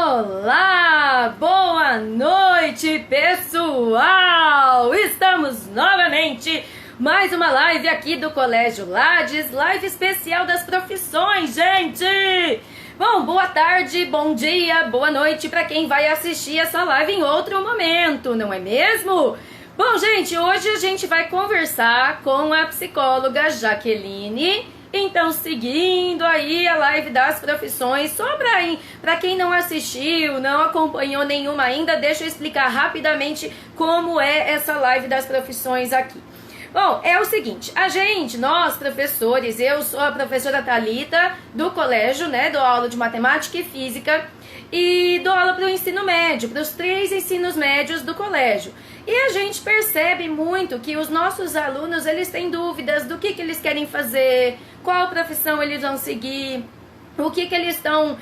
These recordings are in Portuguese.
Olá, boa noite, pessoal! Estamos novamente mais uma live aqui do Colégio Lades, live especial das profissões, gente! Bom, boa tarde, bom dia, boa noite para quem vai assistir essa live em outro momento, não é mesmo? Bom, gente, hoje a gente vai conversar com a psicóloga Jaqueline. Então, seguindo aí a live das profissões, só para quem não assistiu, não acompanhou nenhuma ainda, deixa eu explicar rapidamente como é essa live das profissões aqui. Bom, é o seguinte, nós professores, eu sou a professora Thalita do colégio, né, dou aula de matemática e física e dou aula para o ensino médio, para os 3 ensinos médios do colégio. E a gente percebe muito que os nossos alunos, eles têm dúvidas do que eles querem fazer, qual profissão eles vão seguir, o que eles estão,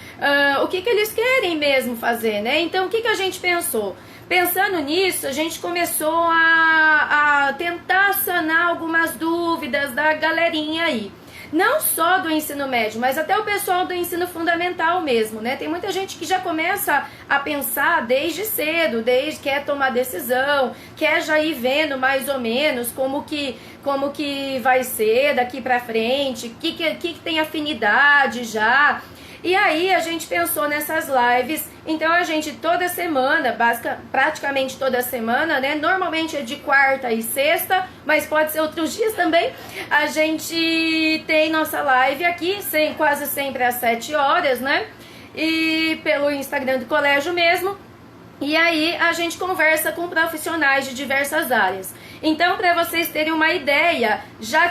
o que eles querem mesmo fazer, né? Então, o que a gente pensou? Pensando nisso, a gente começou a tentar sanar algumas dúvidas da galerinha aí. Não só do ensino médio, mas até o pessoal do ensino fundamental mesmo, né? Tem muita gente que já começa a pensar desde cedo, desde quer tomar decisão, quer já ir vendo mais ou menos como que vai ser daqui pra frente, que tem afinidade já. E aí a gente pensou nessas lives, então a gente toda semana, praticamente toda semana, né? Normalmente é de quarta e sexta, mas pode ser outros dias também. A gente tem nossa live aqui, quase sempre às 7 horas, né? E pelo Instagram do colégio mesmo. E aí a gente conversa com profissionais de diversas áreas. Então, para vocês terem uma ideia, já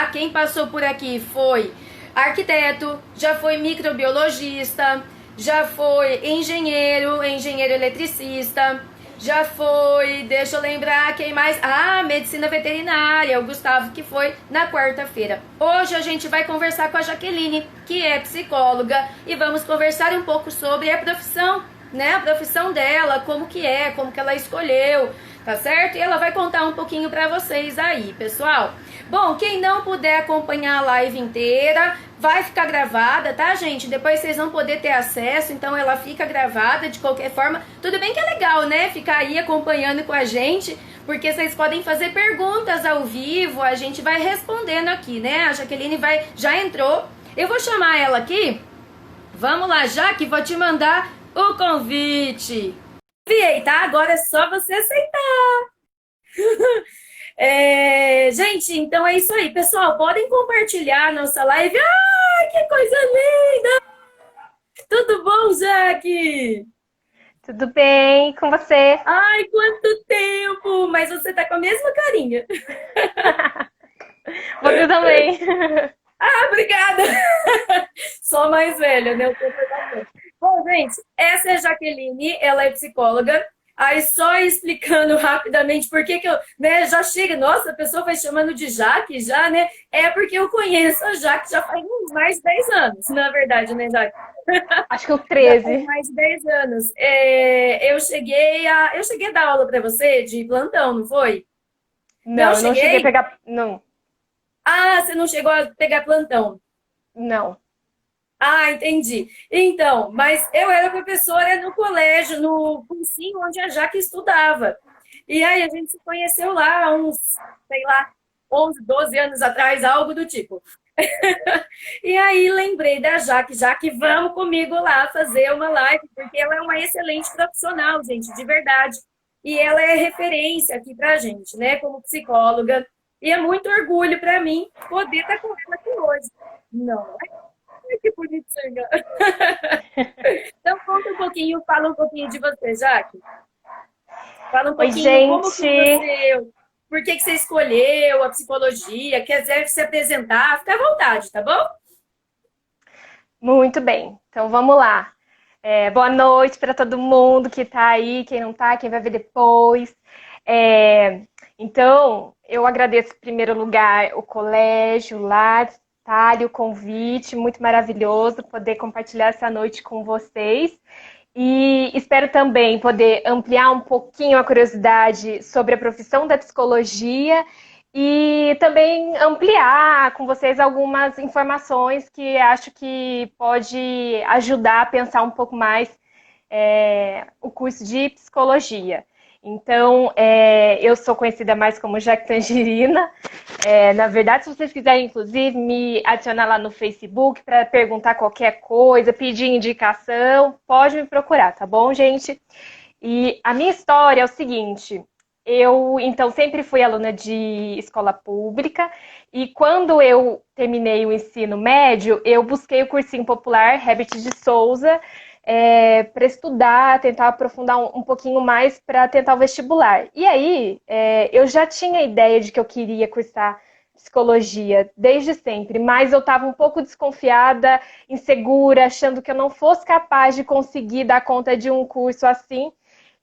quem passou por aqui foi arquiteto, já foi microbiologista, já foi engenheiro eletricista, já foi, deixa eu lembrar, quem mais? Medicina veterinária, o Gustavo, que foi na quarta-feira. Hoje a gente vai conversar com a Jaqueline, que é psicóloga, e vamos conversar um pouco sobre a profissão, né? A profissão dela, como que ela escolheu, tá certo? E ela vai contar um pouquinho pra vocês aí, pessoal. Bom, quem não puder acompanhar a live inteira, vai ficar gravada, tá, gente? Depois vocês vão poder ter acesso, então ela fica gravada de qualquer forma. Tudo bem que é legal, né? Ficar aí acompanhando com a gente, porque vocês podem fazer perguntas ao vivo, a gente vai respondendo aqui, né? A Jaqueline já entrou. Eu vou chamar ela aqui. Vamos lá, Jaque, vou te mandar o convite. Enviei, tá? Agora é só você aceitar. Gente, então é isso aí. Pessoal, podem compartilhar a nossa live. Ai, que coisa linda! Tudo bom, Jaque? Tudo bem com você? Ai, quanto tempo! Mas você tá com a mesma carinha. Você também. Obrigada! Só mais velha, né? Bom, gente, essa é a Jaqueline, ela é psicóloga. Aí só explicando rapidamente por que eu, né, já chega, nossa, a pessoa vai chamando de Jaque já, né? É porque eu conheço a Jaque já faz mais de 10 anos, na verdade, né, Jaque? Acho que o 13. Já faz mais de 10 anos. Eu cheguei a dar aula para você de plantão, não foi? Não, eu não cheguei a pegar, não. Você não chegou a pegar plantão? Não. Entendi. Então, mas eu era professora no colégio, no cursinho onde a Jaque estudava. E aí a gente se conheceu lá uns, sei lá, 11, 12 anos atrás, algo do tipo. E aí lembrei da Jaque, vamos comigo lá fazer uma live, porque ela é uma excelente profissional, gente, de verdade. E ela é referência aqui pra gente, né, como psicóloga. E é muito orgulho para mim poder estar com ela aqui hoje. Não, que bonitinha. Então conta um pouquinho, fala um pouquinho de você, Jaque. Fala um pouquinho. Oi, Como que você, por que você escolheu a psicologia, quer se apresentar, fica à vontade, tá bom? Muito bem, então vamos lá. Boa noite para todo mundo que está aí, quem não está, quem vai ver depois. Então, eu agradeço em primeiro lugar o colégio, lá, o convite, muito maravilhoso poder compartilhar essa noite com vocês. E espero também poder ampliar um pouquinho a curiosidade sobre a profissão da psicologia e também ampliar com vocês algumas informações que acho que pode ajudar a pensar um pouco mais o curso de psicologia. Então, eu sou conhecida mais como Jaque Tangerina. Na verdade, se vocês quiserem, inclusive, me adicionar lá no Facebook para perguntar qualquer coisa, pedir indicação, pode me procurar, tá bom, gente? E a minha história é o seguinte: eu, então, sempre fui aluna de escola pública e quando eu terminei o ensino médio, eu busquei o cursinho popular Herbert de Souza para estudar, tentar aprofundar um pouquinho mais para tentar o vestibular. E aí, eu já tinha a ideia de que eu queria cursar psicologia desde sempre, mas eu estava um pouco desconfiada, insegura, achando que eu não fosse capaz de conseguir dar conta de um curso assim.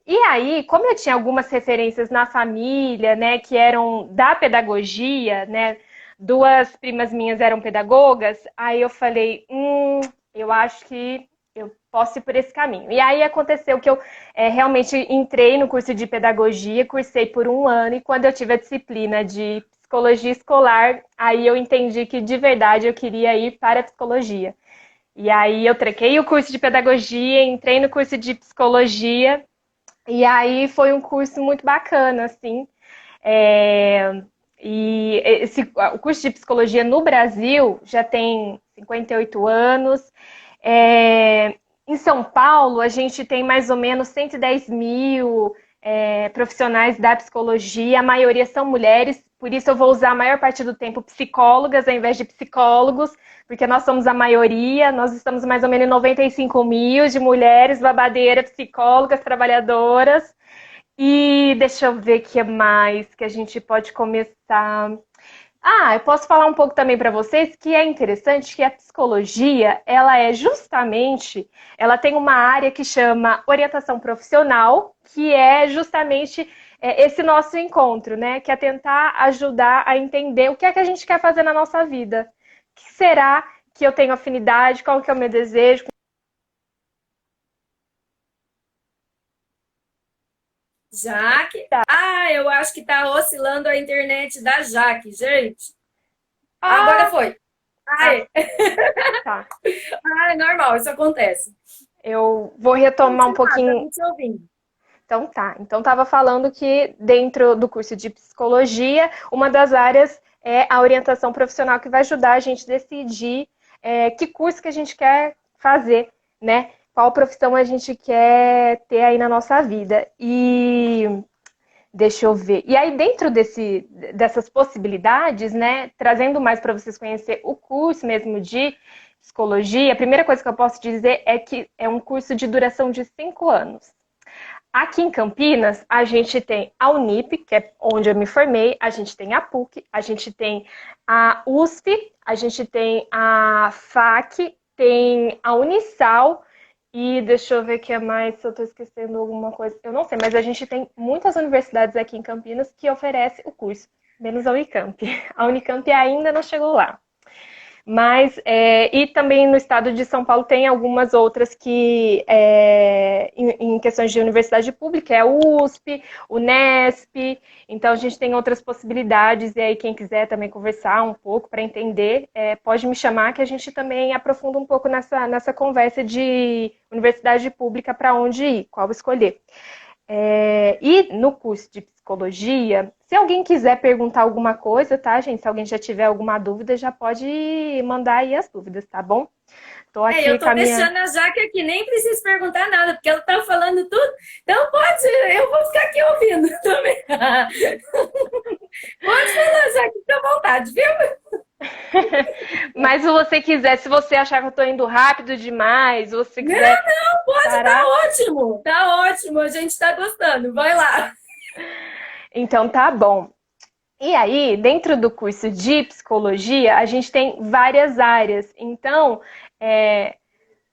E aí, como eu tinha algumas referências na família, né, que eram da pedagogia, né, duas primas minhas eram pedagogas, aí eu falei, eu acho que eu posso ir por esse caminho. E aí aconteceu que eu realmente entrei no curso de pedagogia, cursei por um ano, e quando eu tive a disciplina de psicologia escolar, aí eu entendi que de verdade eu queria ir para a psicologia. E aí eu troquei o curso de pedagogia, entrei no curso de psicologia, e aí foi um curso muito bacana, assim. O curso de psicologia no Brasil já tem 58 anos. Em São Paulo, a gente tem mais ou menos 110 mil profissionais da psicologia, a maioria são mulheres, por isso eu vou usar a maior parte do tempo psicólogas ao invés de psicólogos, porque nós somos a maioria, nós estamos mais ou menos em 95 mil de mulheres babadeiras, psicólogas, trabalhadoras. E deixa eu ver o que mais que a gente pode começar. Eu posso falar um pouco também para vocês que é interessante que a psicologia, ela tem uma área que chama orientação profissional, que é justamente esse nosso encontro, né? Que é tentar ajudar a entender o que é que a gente quer fazer na nossa vida. O que será que eu tenho afinidade? Qual que é o meu desejo? Jaque? Eu acho que tá oscilando a internet da Jaque, gente. Agora Ah, foi. ah, Ai, tá. é normal, isso acontece. Eu vou Como retomar um você tá? pouquinho. Estamos te ouvindo. Então tá. Então estava falando que dentro do curso de psicologia, uma das áreas é a orientação profissional que vai ajudar a gente a decidir que curso que a gente quer fazer, né? Qual profissão a gente quer ter aí na nossa vida. E deixa eu ver. E aí, dentro dessas possibilidades, né, trazendo mais para vocês conhecer o curso mesmo de psicologia, a primeira coisa que eu posso dizer é que é um curso de duração de 5 anos. Aqui em Campinas, a gente tem a Unip, que é onde eu me formei, a gente tem a PUC, a gente tem a USP, a gente tem a FAC, tem a Unisal e deixa eu ver o que é mais, se eu estou esquecendo alguma coisa. Eu não sei, mas a gente tem muitas universidades aqui em Campinas que oferecem o curso, menos a Unicamp. A Unicamp ainda não chegou lá. Mas, e também no estado de São Paulo tem algumas outras que, em questões de universidade pública, é a USP, o Unesp, então a gente tem outras possibilidades, e aí quem quiser também conversar um pouco para entender, pode me chamar que a gente também aprofunda um pouco nessa conversa de universidade pública para onde ir, qual escolher. E no curso de psicologia, se alguém quiser perguntar alguma coisa, tá, gente? Se alguém já tiver alguma dúvida, já pode mandar aí as dúvidas, tá bom? Tô aqui Eu com tô a minha. deixando a Jaque aqui, nem preciso perguntar nada, porque ela tá falando tudo. Então pode, eu vou ficar aqui ouvindo também. Pode falar, Jaque, fica à vontade, viu? Mas se você quiser, se você achar que eu tô indo rápido demais, se você Não, quiser não, pode, parar, tá ótimo, a gente tá gostando, vai lá. então tá bom. E aí, dentro do curso de psicologia, a gente tem várias áreas. Então,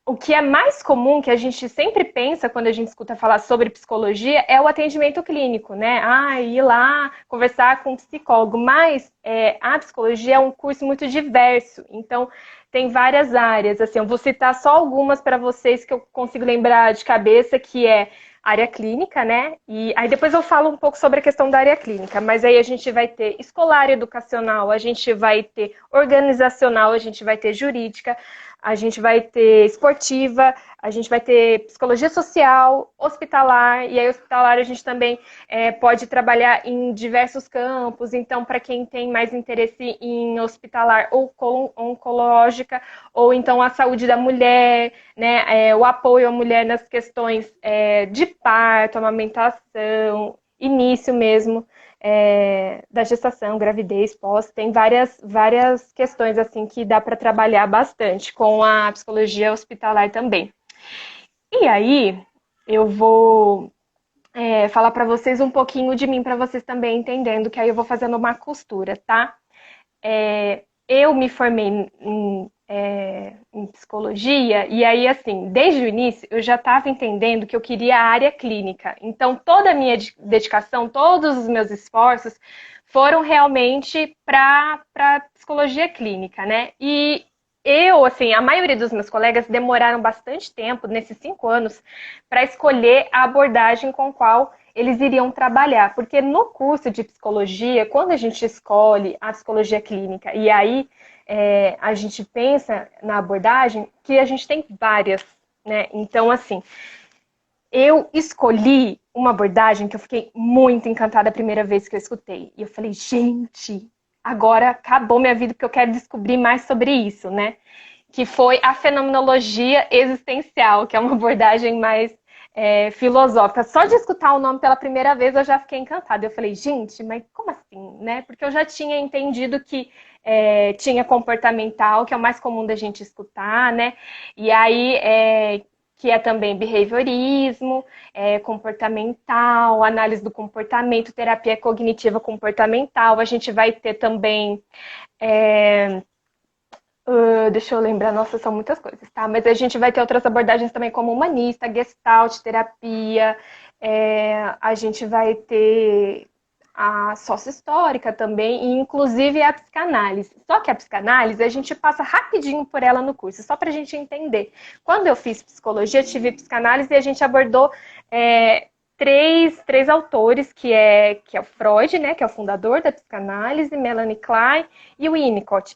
o que é mais comum, que a gente sempre pensa quando a gente escuta falar sobre psicologia, é o atendimento clínico, né? Ir lá conversar com um psicólogo. Mas a psicologia é um curso muito diverso, então tem várias áreas. Assim, eu vou citar só algumas para vocês que eu consigo lembrar de cabeça, que é área clínica, né? E aí depois eu falo um pouco sobre a questão da área clínica, mas aí a gente vai ter escolar educacional, a gente vai ter organizacional, a gente vai ter jurídica, a gente vai ter esportiva, a gente vai ter psicologia social, hospitalar, e aí hospitalar a gente também pode trabalhar em diversos campos, então para quem tem mais interesse em hospitalar ou oncológica, ou então a saúde da mulher, né, o apoio à mulher nas questões de parto, amamentação, início mesmo, da gestação, gravidez, pós, tem várias questões assim que dá para trabalhar bastante com a psicologia hospitalar também. E aí, eu vou falar para vocês um pouquinho de mim, para vocês também entendendo, que aí eu vou fazendo uma costura, tá? Eu me formei em psicologia, e aí, assim, desde o início, eu já estava entendendo que eu queria a área clínica. Então, toda a minha dedicação, todos os meus esforços foram realmente para psicologia clínica, né? E eu, assim, a maioria dos meus colegas demoraram bastante tempo, nesses 5 anos, para escolher a abordagem com qual eles iriam trabalhar. Porque no curso de psicologia, quando a gente escolhe a psicologia clínica, e aí a gente pensa na abordagem, que a gente tem várias, né? Então, assim, eu escolhi uma abordagem que eu fiquei muito encantada a primeira vez que eu escutei. E eu falei, gente, agora acabou minha vida porque eu quero descobrir mais sobre isso, né? Que foi a fenomenologia existencial, que é uma abordagem mais filosófica. Só de escutar o nome pela primeira vez eu já fiquei encantada. Eu falei, gente, mas como assim, né? Porque eu já tinha entendido que tinha comportamental, que é o mais comum da gente escutar, né? E aí, que é também behaviorismo, comportamental, análise do comportamento, terapia cognitiva comportamental. A gente vai ter também... deixa eu lembrar, nossa, são muitas coisas, tá? Mas a gente vai ter outras abordagens também, como humanista, gestalt, terapia, a gente vai ter a sócio-histórica também, e inclusive a psicanálise. Só que a psicanálise, a gente passa rapidinho por ela no curso, só pra gente entender. Quando eu fiz psicologia, tive psicanálise e a gente abordou três autores, que é o Freud, né, que é o fundador da psicanálise, Melanie Klein e o Winnicott.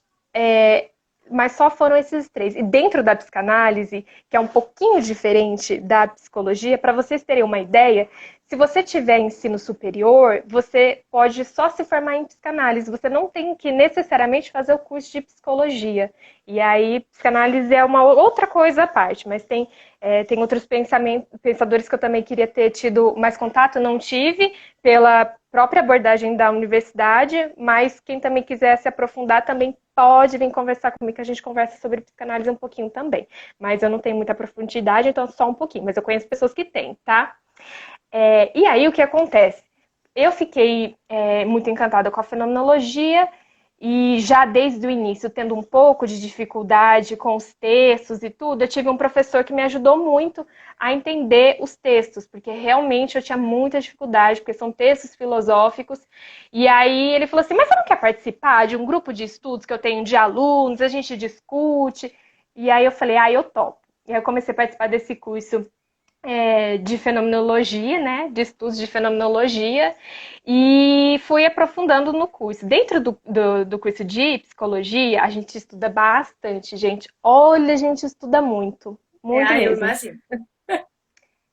Mas só foram esses 3. E dentro da psicanálise, que é um pouquinho diferente da psicologia, para vocês terem uma ideia, se você tiver ensino superior, você pode só se formar em psicanálise. Você não tem que necessariamente fazer o curso de psicologia. E aí, psicanálise é uma outra coisa à parte, mas tem outros pensadores que eu também queria ter tido mais contato, não tive, pela própria abordagem da universidade, mas quem também quiser se aprofundar também pode vir conversar comigo, que a gente conversa sobre psicanálise um pouquinho também. Mas eu não tenho muita profundidade, então só um pouquinho. Mas eu conheço pessoas que têm, tá? E aí, o que acontece? Eu fiquei muito encantada com a fenomenologia e já desde o início, tendo um pouco de dificuldade com os textos e tudo, eu tive um professor que me ajudou muito a entender os textos, porque realmente eu tinha muita dificuldade, porque são textos filosóficos. E aí ele falou assim, mas você não quer participar de um grupo de estudos que eu tenho de alunos, a gente discute? E aí eu falei, eu topo. E aí eu comecei a participar desse curso de fenomenologia, né, de estudos de fenomenologia, e fui aprofundando no curso. Dentro do curso de psicologia, a gente estuda bastante, gente. Olha, a gente estuda muito, muito mesmo. Eu imagino.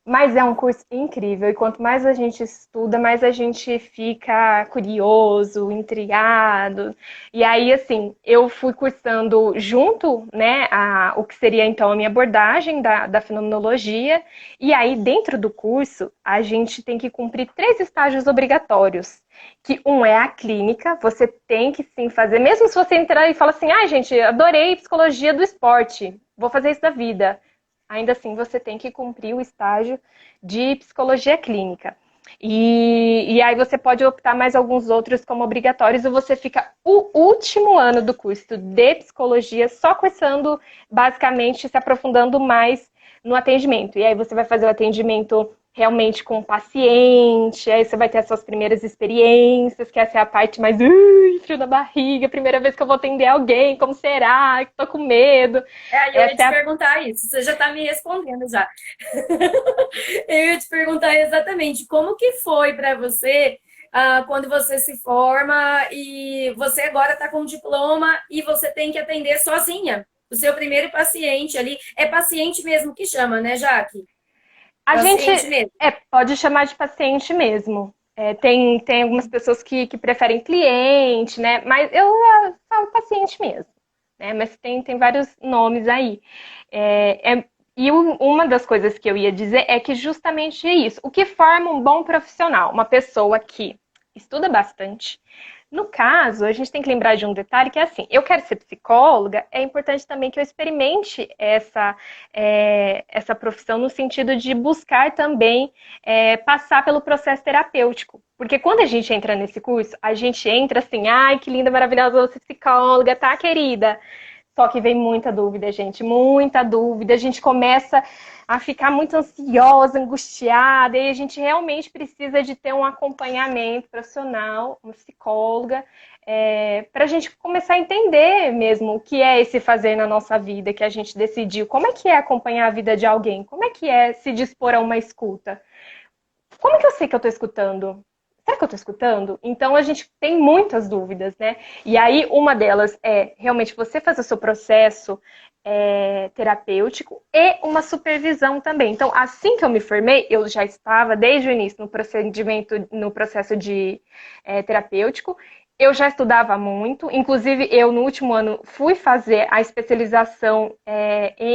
Mas é um curso incrível, e quanto mais a gente estuda, mais a gente fica curioso, intrigado. E aí, assim, eu fui cursando junto, né, o que seria então a minha abordagem da fenomenologia, e aí dentro do curso a gente tem que cumprir 3 estágios obrigatórios. Que um é a clínica, você tem que sim fazer, mesmo se você entrar e falar assim, gente, adorei psicologia do esporte, vou fazer isso da vida. Ainda assim, você tem que cumprir o estágio de psicologia clínica. E aí você pode optar mais alguns outros como obrigatórios, ou você fica o último ano do curso de psicologia só cursando, basicamente, se aprofundando mais no atendimento. E aí você vai fazer o atendimento realmente com o paciente, aí você vai ter as suas primeiras experiências, que essa é a parte mais frio na barriga, primeira vez que eu vou atender alguém, como será? Tô com medo. Eu ia te perguntar isso, você já tá me respondendo já. Eu ia te perguntar exatamente como que foi para você quando você se forma e você agora tá com diploma e você tem que atender sozinha. o seu primeiro paciente ali. É paciente mesmo que chama, né, Jaque? A gente Paciente mesmo. pode chamar de paciente mesmo. Tem algumas pessoas que preferem cliente, né? Mas eu falo paciente mesmo, né? Mas tem vários nomes aí. Uma das coisas que eu ia dizer é que justamente é isso. O que forma um bom profissional? Uma pessoa que estuda bastante. No caso, a gente tem que lembrar de um detalhe que é assim, eu quero ser psicóloga, é importante também que eu experimente essa profissão no sentido de buscar também passar pelo processo terapêutico. Porque quando a gente entra nesse curso, a gente entra assim, ai, que linda, maravilhosa, você é psicóloga, tá, querida? Só que vem muita dúvida, gente, muita dúvida. A gente começa a ficar muito ansiosa, angustiada, e a gente realmente precisa de ter um acompanhamento profissional, uma psicóloga, para a gente começar a entender mesmo o que é esse fazer na nossa vida, que a gente decidiu. Como é que é acompanhar a vida de alguém? Como é que é se dispor a uma escuta? Como é que eu sei que eu estou escutando? Será que eu estou escutando? Então a gente tem muitas dúvidas, né? E aí uma delas é realmente você fazer o seu processo terapêutico e uma supervisão também. Então, assim que eu me formei, eu já estava desde o início no procedimento, no processo de terapêutico. Eu já estudava muito, inclusive eu no último ano fui fazer a especialização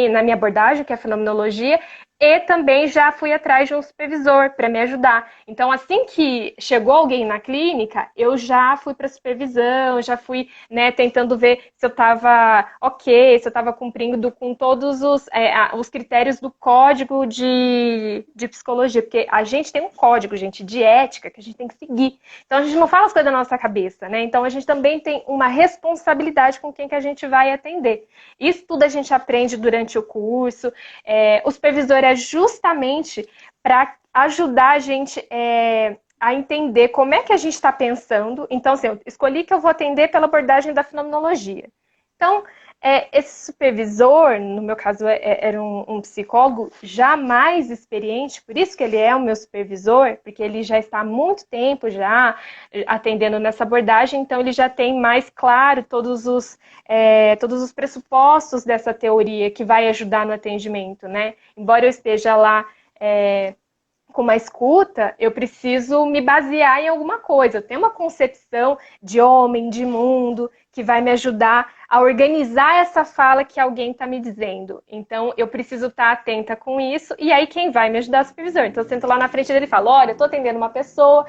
na minha abordagem, que é a fenomenologia, e também já fui atrás de um supervisor para me ajudar. Então, assim que chegou alguém na clínica, eu já fui para supervisão, já fui, né, tentando ver se eu estava ok, se eu estava cumprindo com todos os critérios do código de psicologia, porque a gente tem um código, gente, de ética que a gente tem que seguir. Então, a gente não fala as coisas da nossa cabeça, né? Então, a gente também tem uma responsabilidade com quem que a gente vai atender. Isso tudo a gente aprende durante o curso. O supervisor é justamente para ajudar a gente a entender como é que a gente está pensando. Então, assim, eu escolhi que eu vou atender pela abordagem da fenomenologia. Então, esse supervisor, no meu caso, era um psicólogo já mais experiente, por isso que ele é o meu supervisor, porque ele já está há muito tempo já atendendo nessa abordagem, então ele já tem mais claro todos os pressupostos dessa teoria que vai ajudar no atendimento, né? Embora eu esteja lá com uma escuta, eu preciso me basear em alguma coisa. Eu tenho uma concepção de homem, de mundo, que vai me ajudar a organizar essa fala que alguém está me dizendo. Então, eu preciso estar atenta com isso, e aí quem vai me ajudar é o supervisor. Então, eu sento lá na frente dele e falo, olha, eu estou atendendo uma pessoa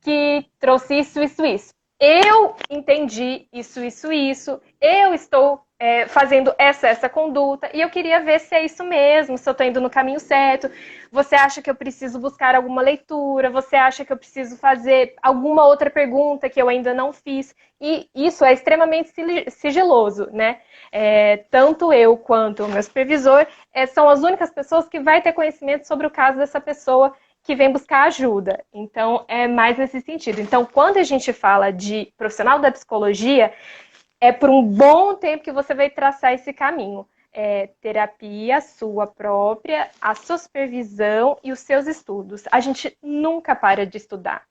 que trouxe isso, isso, isso. Eu entendi isso, isso, isso. Eu estou fazendo essa conduta e eu queria ver se é isso mesmo, se eu estou indo no caminho certo. Você acha que eu preciso buscar alguma leitura? Você acha que eu preciso fazer alguma outra pergunta que eu ainda não fiz? E isso é extremamente sigiloso, né? Tanto eu quanto o meu supervisor são as únicas pessoas que vai ter conhecimento sobre o caso dessa pessoa que vem buscar ajuda. Então, é mais nesse sentido. Então, quando a gente fala de profissional da psicologia, é por um bom tempo que você vai traçar esse caminho. Terapia sua própria, a sua supervisão e os seus estudos. A gente nunca para de estudar.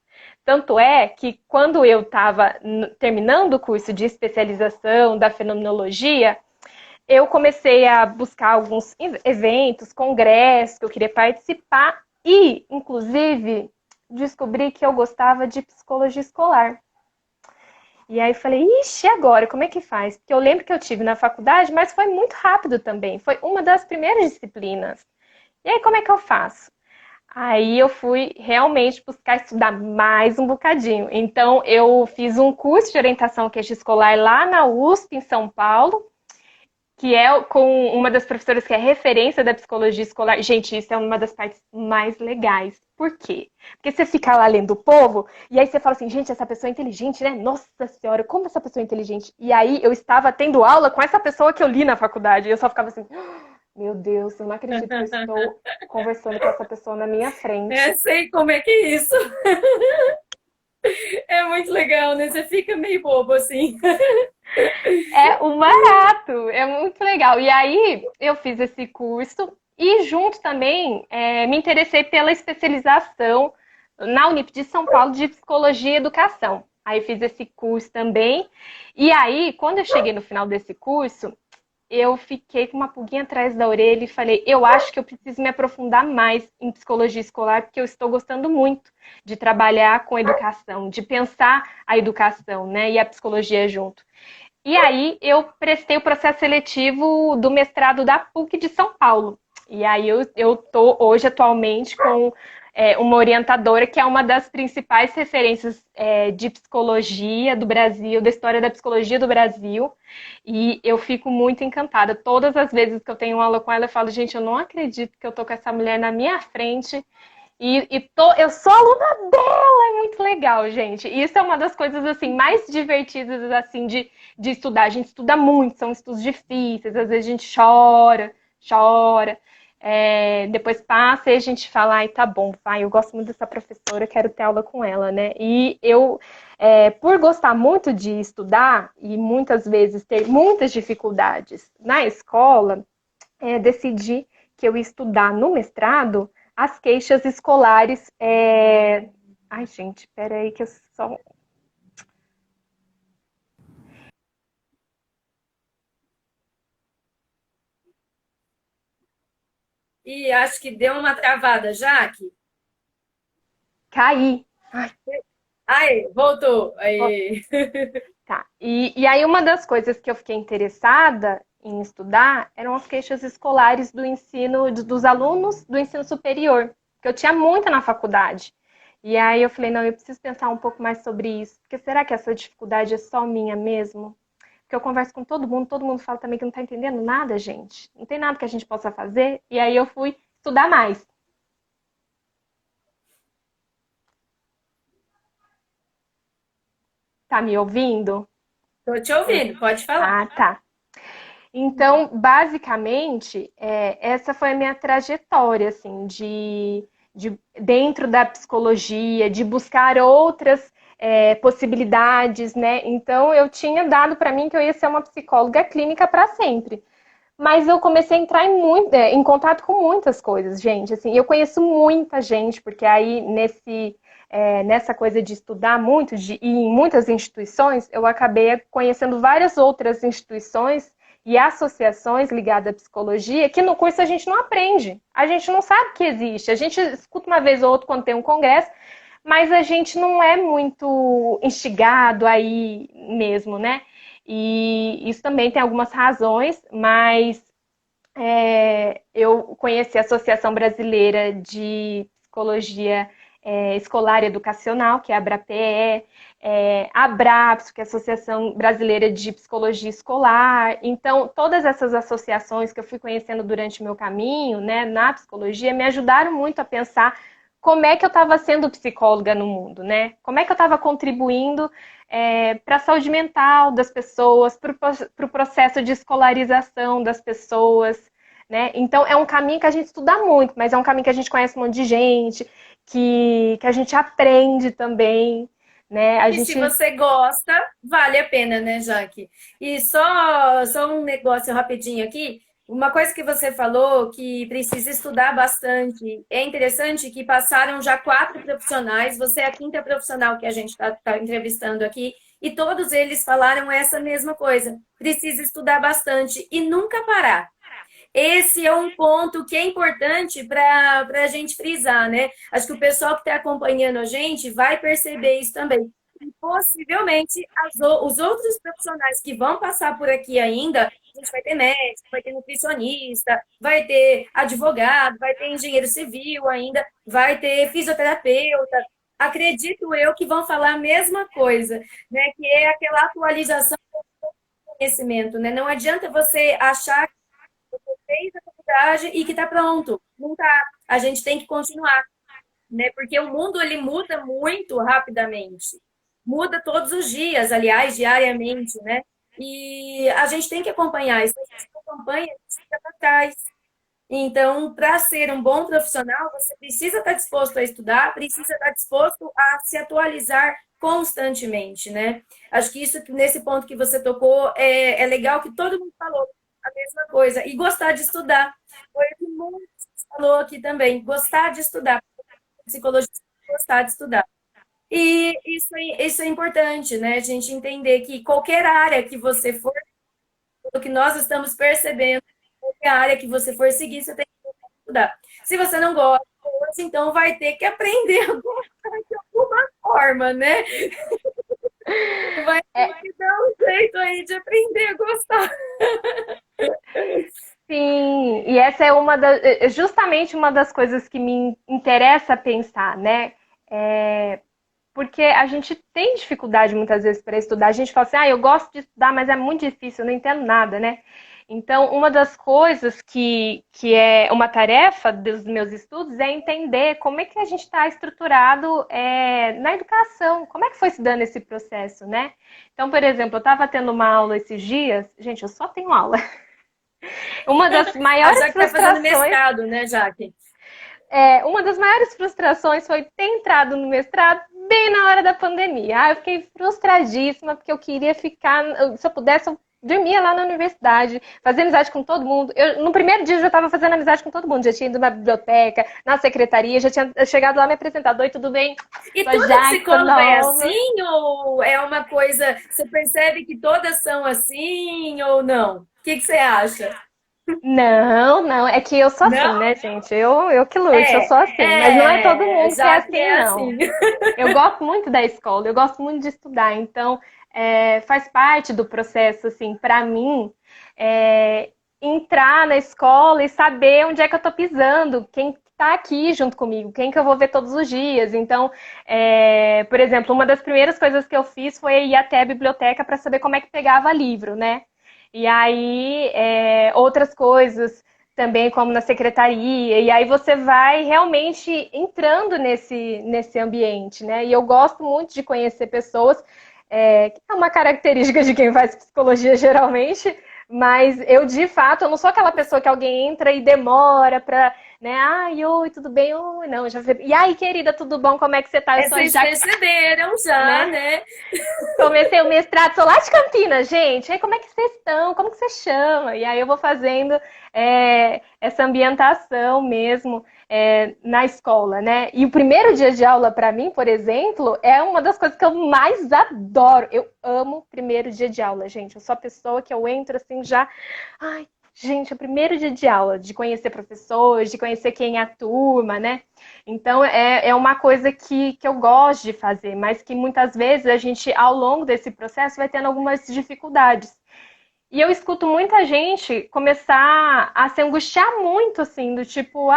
Tanto é que quando eu estava terminando o curso de especialização da fenomenologia, eu comecei a buscar alguns eventos, congressos que eu queria participar e, inclusive, descobri que eu gostava de psicologia escolar. E aí falei, ixi, agora, como é que faz? Porque eu lembro que eu tive na faculdade, mas foi muito rápido também. Foi uma das primeiras disciplinas. E aí, como é que eu faço? Aí eu fui realmente buscar estudar mais um bocadinho. Então, eu fiz um curso de orientação queixa escolar lá na USP, em São Paulo, que é com uma das professoras que é referência da psicologia escolar. Gente, isso é uma das partes mais legais. Por quê? Porque você fica lá lendo o povo, e aí você fala assim, gente, essa pessoa é inteligente, né? Nossa senhora, como essa pessoa é inteligente? E aí eu estava tendo aula com essa pessoa que eu li na faculdade, e eu só ficava assim, meu Deus, eu não acredito que eu estou conversando com essa pessoa na minha frente. Sei como é que é isso. É muito legal, né? Você fica meio bobo assim. É um barato, é muito legal. E aí eu fiz esse curso e junto também me interessei pela especialização na Unip de São Paulo de Psicologia e Educação. Aí fiz esse curso também. E aí, quando eu cheguei no final desse curso, eu fiquei com uma pulguinha atrás da orelha e falei, eu acho que eu preciso me aprofundar mais em psicologia escolar, porque eu estou gostando muito de trabalhar com educação, de pensar a educação, né, e a psicologia junto. E aí eu prestei o processo seletivo do mestrado da PUC de São Paulo. E aí eu tô hoje atualmente com uma orientadora que é uma das principais referências de psicologia do Brasil, da história da psicologia do Brasil. E eu fico muito encantada. Todas as vezes que eu tenho aula com ela, eu falo, gente, eu não acredito que eu tô com essa mulher na minha frente eu sou aluna dela, é muito legal, gente. E isso é uma das coisas assim mais divertidas assim de estudar. A gente estuda muito, são estudos difíceis, às vezes a gente chora. Depois passa e a gente fala, ai, tá bom, vai, eu gosto muito dessa professora, quero ter aula com ela, né? E eu, por gostar muito de estudar e muitas vezes ter muitas dificuldades na escola, decidi que eu ia estudar no mestrado as queixas escolares. Ai, gente, peraí que eu só... E acho que deu uma travada, Jaque. Caí. Ai, Aí, voltou. Aí. tá. E aí uma das coisas que eu fiquei interessada em estudar eram as queixas escolares do ensino, dos alunos do ensino superior, que eu tinha muita na faculdade. E aí eu falei, não, eu preciso pensar um pouco mais sobre isso, porque será que essa dificuldade é só minha mesmo? Porque eu converso com todo mundo fala também que não tá entendendo nada, gente. Não tem nada que a gente possa fazer. E aí eu fui estudar mais. Tá me ouvindo? Tô te ouvindo, pode falar. Ah, tá. Então, basicamente, essa foi a minha trajetória, assim, dentro da psicologia, de buscar outras possibilidades, né? Então, eu tinha dado para mim que eu ia ser uma psicóloga clínica para sempre. Mas eu comecei a entrar em contato com muitas coisas, gente. Assim, eu conheço muita gente, porque aí nessa coisa de estudar muito, de ir em muitas instituições, eu acabei conhecendo várias outras instituições e associações ligadas à psicologia que no curso a gente não aprende. A gente não sabe que existe. A gente escuta uma vez ou outra quando tem um congresso, mas a gente não é muito instigado aí mesmo, né? E isso também tem algumas razões, mas eu conheci a Associação Brasileira de Psicologia Escolar e Educacional, que é a ABRAPE, a ABRAPS, que é a Associação Brasileira de Psicologia Escolar. Então, todas essas associações que eu fui conhecendo durante o meu caminho, né, na psicologia, me ajudaram muito a pensar como é que eu estava sendo psicóloga no mundo, né? Como é que eu estava contribuindo para a saúde mental das pessoas, para o processo de escolarização das pessoas, né? Então, é um caminho que a gente estuda muito, mas é um caminho que a gente conhece um monte de gente, que a gente aprende também, né? A E se gente... você gosta, vale a pena, né, Jaque? E só um negócio rapidinho aqui. Uma coisa que você falou que precisa estudar bastante. É interessante que passaram já 4 profissionais, você é a quinta profissional que a gente está entrevistando aqui, e todos eles falaram essa mesma coisa. Precisa estudar bastante e nunca parar. Esse é um ponto que é importante para a gente frisar, né? Acho que o pessoal que está acompanhando a gente vai perceber isso também. E possivelmente os outros profissionais que vão passar por aqui ainda, a gente vai ter médico, vai ter nutricionista, vai ter advogado, vai ter engenheiro civil ainda, vai ter fisioterapeuta. Acredito eu que vão falar a mesma coisa, né? Que é aquela atualização do conhecimento, né? Não adianta você achar fez a faculdade e que está pronto. Não está. A gente tem que continuar, né? Porque o mundo ele muda muito rapidamente. Muda todos os dias, aliás, diariamente, né? E a gente tem que acompanhar. E se a gente não acompanha, a gente fica para trás. Então, para ser um bom profissional, você precisa estar disposto a estudar, precisa estar disposto a se atualizar constantemente, né? Acho que isso, nesse ponto que você tocou, é legal que todo mundo falou a mesma coisa. E gostar de estudar. Foi o que muitos falou aqui também. Gostar de estudar. Psicologia, gostar de estudar. E isso é importante, né? A gente entender que qualquer área que você for, o que nós estamos percebendo, é a área que você for seguir, você tem que estudar. Se você não gosta, então vai ter que aprender a gostar de alguma forma, né? Vai ter que dar um jeito aí de aprender a gostar. Sim, e essa é justamente uma das coisas que me interessa pensar, né? Porque a gente tem dificuldade muitas vezes para estudar. A gente fala assim, eu gosto de estudar, mas é muito difícil, eu não entendo nada, né? Então, uma das coisas que é uma tarefa dos meus estudos é entender como é que a gente está estruturado na educação, como é que foi se dando esse processo, né? Então, por exemplo, eu estava tendo uma aula esses dias, gente, eu só tenho aula. Uma das A maiores Jaque está fazendo frustrações mestrado, né, Jaque? Uma das maiores frustrações foi ter entrado no mestrado bem na hora da pandemia. Eu fiquei frustradíssima porque eu queria ficar, se eu pudesse, eu dormia lá na universidade, fazia amizade com todo mundo. No primeiro dia eu já estava fazendo amizade com todo mundo, já tinha ido na biblioteca, na secretaria, já tinha chegado lá me apresentado. Oi, tudo bem? E Sou a toda Jaque, sou psicóloga é nova. assim ou é uma coisa, você percebe que todas são assim ou não? O que você acha? Não, não, é que eu sou assim, Não? né, gente? Eu que lute, eu sou assim. Mas não é todo mundo que é Já que assim, é não. assim. Eu gosto muito da escola, eu gosto muito de estudar, então faz parte do processo, assim, para mim, é, entrar na escola e saber onde é que eu tô pisando, quem está aqui junto comigo, quem que eu vou ver todos os dias. Então, por exemplo, uma das primeiras coisas que eu fiz foi ir até a biblioteca para saber como é que pegava livro, né? E aí, outras coisas também, como na secretaria, e aí você vai realmente entrando nesse ambiente, né? E eu gosto muito de conhecer pessoas, que é uma característica de quem faz psicologia geralmente, mas eu, de fato, eu não sou aquela pessoa que alguém entra e demora pra, né? Ai, oi, tudo bem? Oi, não, já... E aí, querida, tudo bom? Como é que você tá? Eu sou a Vocês Jaque, perceberam já, né? né? Comecei o mestrado, sou lá de Campinas, gente. Aí, como é que vocês estão? Como que você chama? E aí eu vou fazendo essa ambientação mesmo na escola, né? E o primeiro dia de aula, para mim, por exemplo, é uma das coisas que eu mais adoro. Eu amo o primeiro dia de aula, gente. Eu sou a pessoa que eu entro assim já. Ai, gente, é o primeiro dia de aula, de conhecer professores, de conhecer quem é a turma, né? Então, é uma coisa que eu gosto de fazer, mas que muitas vezes a gente, ao longo desse processo, vai tendo algumas dificuldades. E eu escuto muita gente começar a se angustiar muito, assim, do tipo,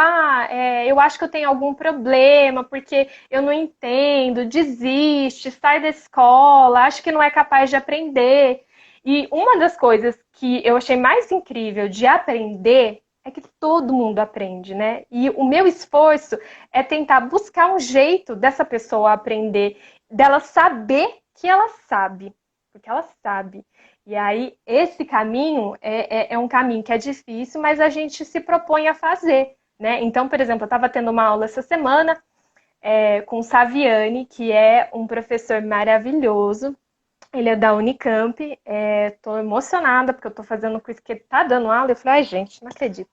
eu acho que eu tenho algum problema, porque eu não entendo, desiste, sai da escola, acho que não é capaz de aprender. E uma das coisas que eu achei mais incrível de aprender é que todo mundo aprende, né? E o meu esforço é tentar buscar um jeito dessa pessoa aprender, dela saber que ela sabe, porque ela sabe. E aí, esse caminho é um caminho que é difícil, mas a gente se propõe a fazer, né? Então, por exemplo, eu estava tendo uma aula essa semana com o Saviani, que é um professor maravilhoso. Ele é da Unicamp. Estou emocionada, porque eu estou fazendo com isso que ele está dando aula. Eu falei, ai, gente, não acredito.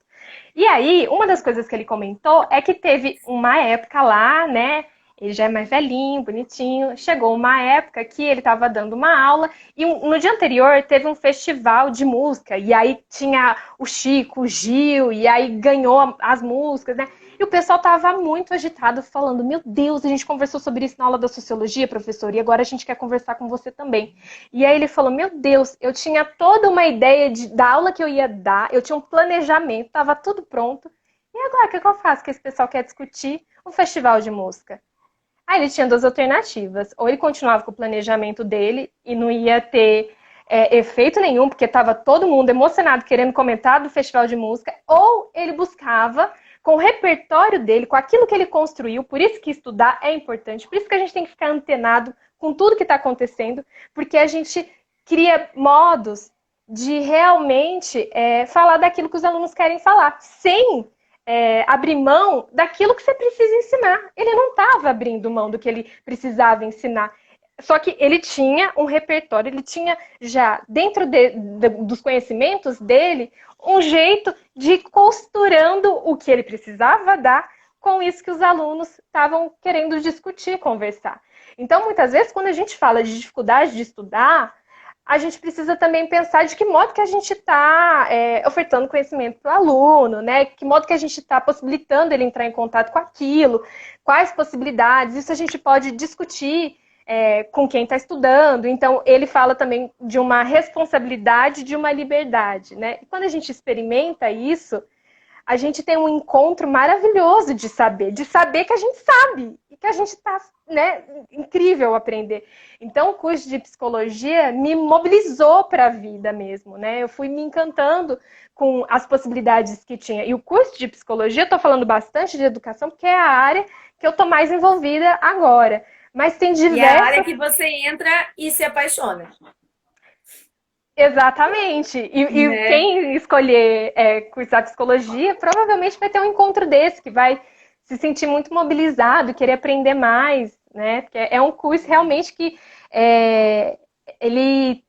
E aí, uma das coisas que ele comentou é que teve uma época lá, né? Ele já é mais velhinho, bonitinho. Chegou uma época que ele estava dando uma aula e no dia anterior teve um festival de música. E aí tinha o Chico, o Gil, e aí ganhou as músicas, né? E o pessoal estava muito agitado, falando: Meu Deus, a gente conversou sobre isso na aula da sociologia, professor, e agora a gente quer conversar com você também. E aí ele falou: Meu Deus, eu tinha toda uma ideia da aula que eu ia dar, eu tinha um planejamento, estava tudo pronto. E agora, o que eu faço? Que esse pessoal quer discutir o festival de música. Aí ele tinha duas alternativas. Ou ele continuava com o planejamento dele e não ia ter efeito nenhum, porque estava todo mundo emocionado querendo comentar do festival de música, ou ele buscava, com o repertório dele, com aquilo que ele construiu, por isso que estudar é importante, por isso que a gente tem que ficar antenado com tudo que está acontecendo, porque a gente cria modos de realmente falar daquilo que os alunos querem falar, sem abrir mão daquilo que você precisa ensinar. Ele não estava abrindo mão do que ele precisava ensinar. Só que ele tinha um repertório, ele tinha já, dentro dos conhecimentos dele, um jeito de ir costurando o que ele precisava dar com isso que os alunos estavam querendo discutir, conversar. Então, muitas vezes, quando a gente fala de dificuldade de estudar, a gente precisa também pensar de que modo que a gente está ofertando conhecimento para o aluno, né? Que modo que a gente está possibilitando ele entrar em contato com aquilo, quais possibilidades, isso a gente pode discutir com quem está estudando. Então, ele fala também de uma responsabilidade, de uma liberdade, né? E quando a gente experimenta isso, a gente tem um encontro maravilhoso de saber que a gente sabe e que a gente está, né, incrível aprender. Então, o curso de psicologia me mobilizou para a vida mesmo, né? Eu fui me encantando com as possibilidades que tinha. E o curso de psicologia, eu estou falando bastante de educação, porque é a área que eu estou mais envolvida agora. Mas tem diversas... E é a área que você entra e se apaixona. Exatamente. E Né? quem escolher cursar psicologia, provavelmente vai ter um encontro desse, que vai se sentir muito mobilizado, querer aprender mais, né? Porque é um curso realmente que ele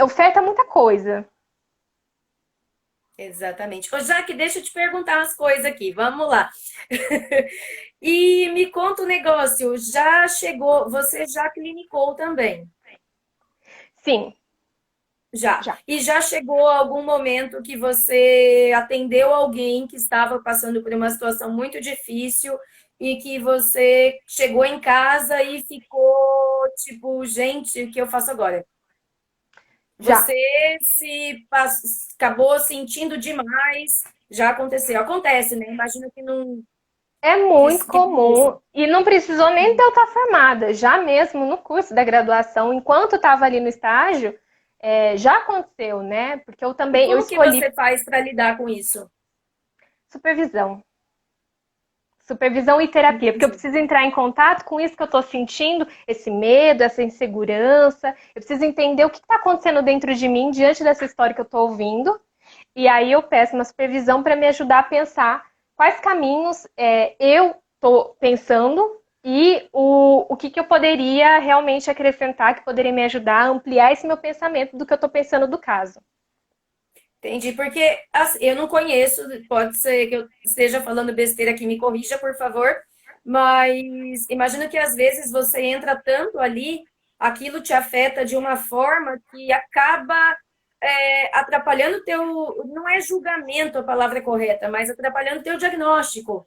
oferta muita coisa. Exatamente. Ô, Jaque, deixa eu te perguntar umas coisas aqui. Vamos lá. E me conta um negócio. Já chegou, você já clinicou também? Sim, Já. já. E já chegou algum momento que você atendeu alguém que estava passando por uma situação muito difícil e que você chegou em casa e ficou tipo, gente, o que eu faço agora? Já. Você acabou sentindo demais, já aconteceu. Acontece, né? Imagino que não É que, muito que pareça. comum. E não precisou nem ter eu estar formada. Já mesmo no curso da graduação, enquanto estava ali no estágio, já aconteceu, né? Porque E eu como que escolhi você faz para lidar com isso? supervisão. Supervisão e terapia, porque eu Entendi. preciso entrar em contato com isso que eu estou sentindo, esse medo, essa insegurança. Eu preciso entender o que está acontecendo dentro de mim diante dessa história que eu estou ouvindo. E aí eu peço uma supervisão para me ajudar a pensar quais caminhos eu estou pensando e o que eu poderia realmente acrescentar, que poderia me ajudar a ampliar esse meu pensamento do que eu estou pensando do caso. Entendi, porque assim, eu não conheço, pode ser que eu esteja falando besteira aqui, me corrija, por favor, mas imagino que às vezes você entra tanto ali, aquilo te afeta de uma forma que acaba atrapalhando o teu, não é julgamento a palavra correta, mas atrapalhando o teu diagnóstico,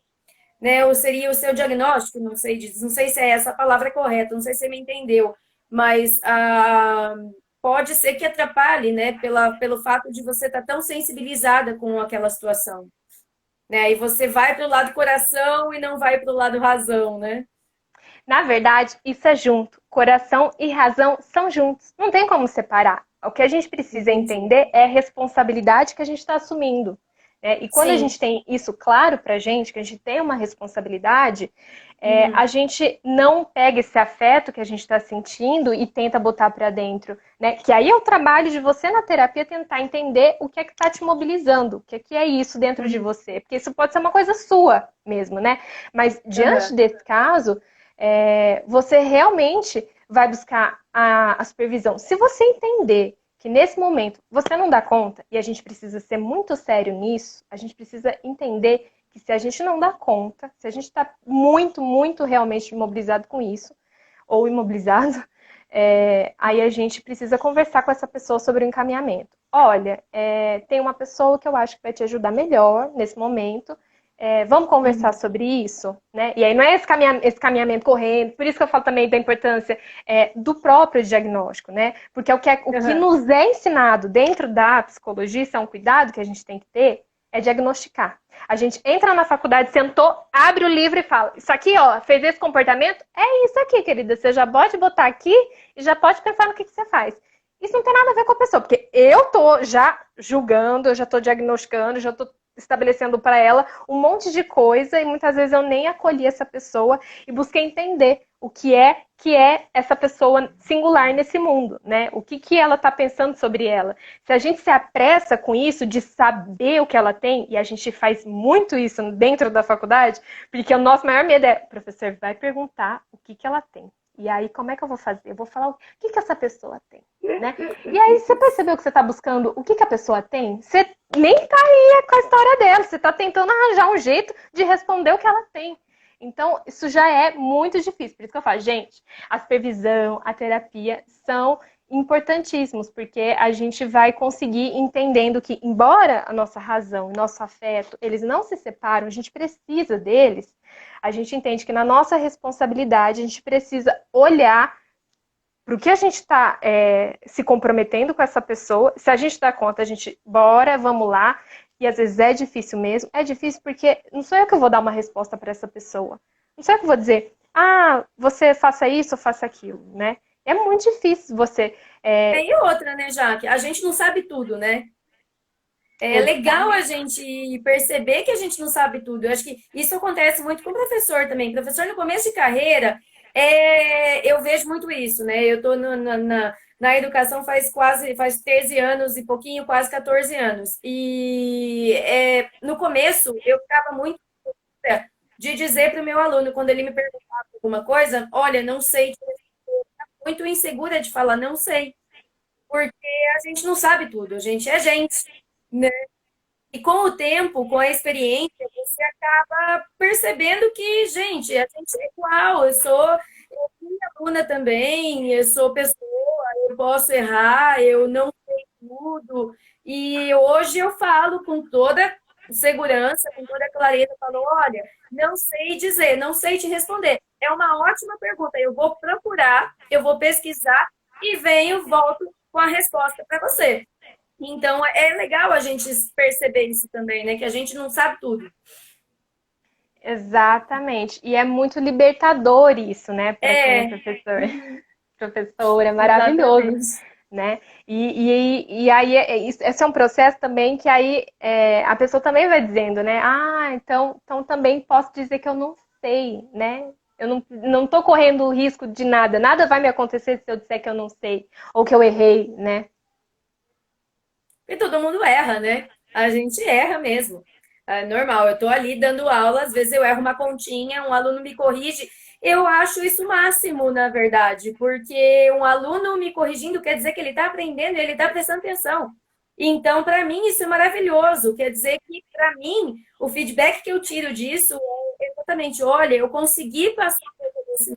né? Ou seria o seu diagnóstico, não sei se é essa a palavra correta, não sei se você me entendeu, mas pode ser que atrapalhe, né? Pelo fato de você estar tão sensibilizada com aquela situação, né? E você vai para o lado coração e não vai para o lado razão, né? Na verdade, isso é junto. Coração e razão são juntos. Não tem como separar. O que a gente precisa Entendi. entender é a responsabilidade que a gente está assumindo, né? E quando a Sim. gente tem isso claro pra gente, que a gente tem uma responsabilidade, Uhum. a gente não pega esse afeto que a gente está sentindo e tenta botar para dentro, né? Que aí é o trabalho de você na terapia tentar entender o que é que está te mobilizando, o que é isso dentro de Uhum. você, porque isso pode ser uma coisa sua mesmo, né? Mas diante Uhum. desse caso, você realmente vai buscar a supervisão. Se você entender que nesse momento você não dá conta, e a gente precisa ser muito sério nisso, a gente precisa entender que se a gente não dá conta, se a gente está muito, muito realmente imobilizado com isso, ou imobilizado, aí a gente precisa conversar com essa pessoa sobre o encaminhamento. Olha, tem uma pessoa que eu acho que vai te ajudar melhor nesse momento, vamos conversar Uhum. sobre isso, né? E aí não é esse caminhamento correndo, por isso que eu falo também da importância do próprio diagnóstico, né? Porque o que Uhum. nos é ensinado dentro da psicologia, isso é um cuidado que a gente tem que ter, é diagnosticar. A gente entra na faculdade, sentou, abre o livro e fala, isso aqui, ó, fez esse comportamento? É isso aqui, querida, você já pode botar aqui e já pode pensar no que você faz. Isso não tem nada a ver com a pessoa, porque eu tô já julgando, eu já tô diagnosticando, já tô estabelecendo para ela um monte de coisa e muitas vezes eu nem acolhi essa pessoa e busquei entender o que é essa pessoa singular nesse mundo, né? O que ela está pensando sobre ela. Se a gente se apressa com isso de saber o que ela tem, e a gente faz muito isso dentro da faculdade, porque o nosso maior medo é, o professor vai perguntar o que ela tem. E aí, como é que eu vou fazer? Eu vou falar o que essa pessoa tem, né? E aí, você percebeu que você está buscando o que a pessoa tem? Você nem tá aí com a história dela, você está tentando arranjar um jeito de responder o que ela tem. Então, isso já é muito difícil. Por isso que eu falo, gente, a supervisão, a terapia são importantíssimos, porque a gente vai conseguir entendendo que, embora a nossa razão e nosso afeto, eles não se separam, a gente precisa deles, a gente entende que na nossa responsabilidade a gente precisa olhar para o que a gente está se comprometendo com essa pessoa. Se a gente dá conta, a gente, bora, vamos lá. E às vezes é difícil mesmo. É difícil porque não sou eu que vou dar uma resposta para essa pessoa. Não sou eu que vou dizer, você faça isso ou faça aquilo, né? É muito difícil você... E outra, né, Jaque? A gente não sabe tudo, né? É legal a gente perceber que a gente não sabe tudo. Eu acho que isso acontece muito com o professor também. Professor, no começo de carreira, eu vejo muito isso, né? Eu estou na educação faz 13 anos e pouquinho, quase 14 anos. E no começo, eu ficava muito de dizer para o meu aluno, quando ele me perguntava alguma coisa, olha, não sei, muito insegura de falar, não sei, porque a gente não sabe tudo, a gente é gente, né? E com o tempo, com a experiência, você acaba percebendo que, gente, a gente é igual. Eu fui aluna também, eu sou pessoa, eu posso errar, eu não sei tudo. E hoje eu falo com toda segurança, com toda clareza, eu falo, olha, não sei dizer, não sei te responder. É uma ótima pergunta. Eu vou procurar, eu vou pesquisar e volto com a resposta para você. Então, é legal a gente perceber isso também, né? Que a gente não sabe tudo. Exatamente. E é muito libertador isso, né? Para quem é É, professor. Professor, é maravilhoso, exatamente. né? E aí, esse é um processo também que aí a pessoa também vai dizendo, né? Então também posso dizer que eu não sei, né? Eu não tô correndo o risco de nada. Nada vai me acontecer se eu disser que eu não sei ou que eu errei, né? E todo mundo erra, né? A gente erra mesmo. É normal, eu tô ali dando aula, às vezes eu erro uma pontinha, um aluno me corrige. Eu acho isso o máximo, na verdade, porque um aluno me corrigindo quer dizer que ele está aprendendo, ele está prestando atenção. Então, para mim, isso é maravilhoso. Quer dizer que, para mim, o feedback que eu tiro disso é exatamente, olha, eu consegui passar por esse.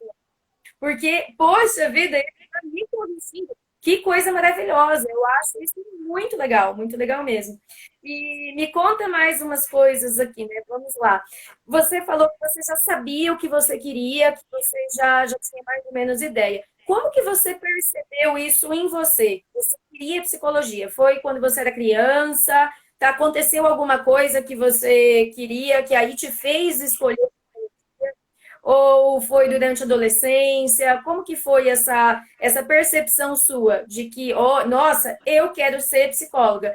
Porque, poxa vida, ele está me corrigindo. Que coisa maravilhosa. Eu acho isso muito legal mesmo. E me conta mais umas coisas aqui, né? Vamos lá. Você falou que você já sabia o que você queria, que você já tinha mais ou menos ideia. Como que você percebeu isso em você? Você queria psicologia? Foi quando você era criança? Tá, aconteceu alguma coisa que você queria, que aí te fez escolher? Ou foi durante a adolescência? Como que foi essa percepção sua de que, oh, nossa, eu quero ser psicóloga?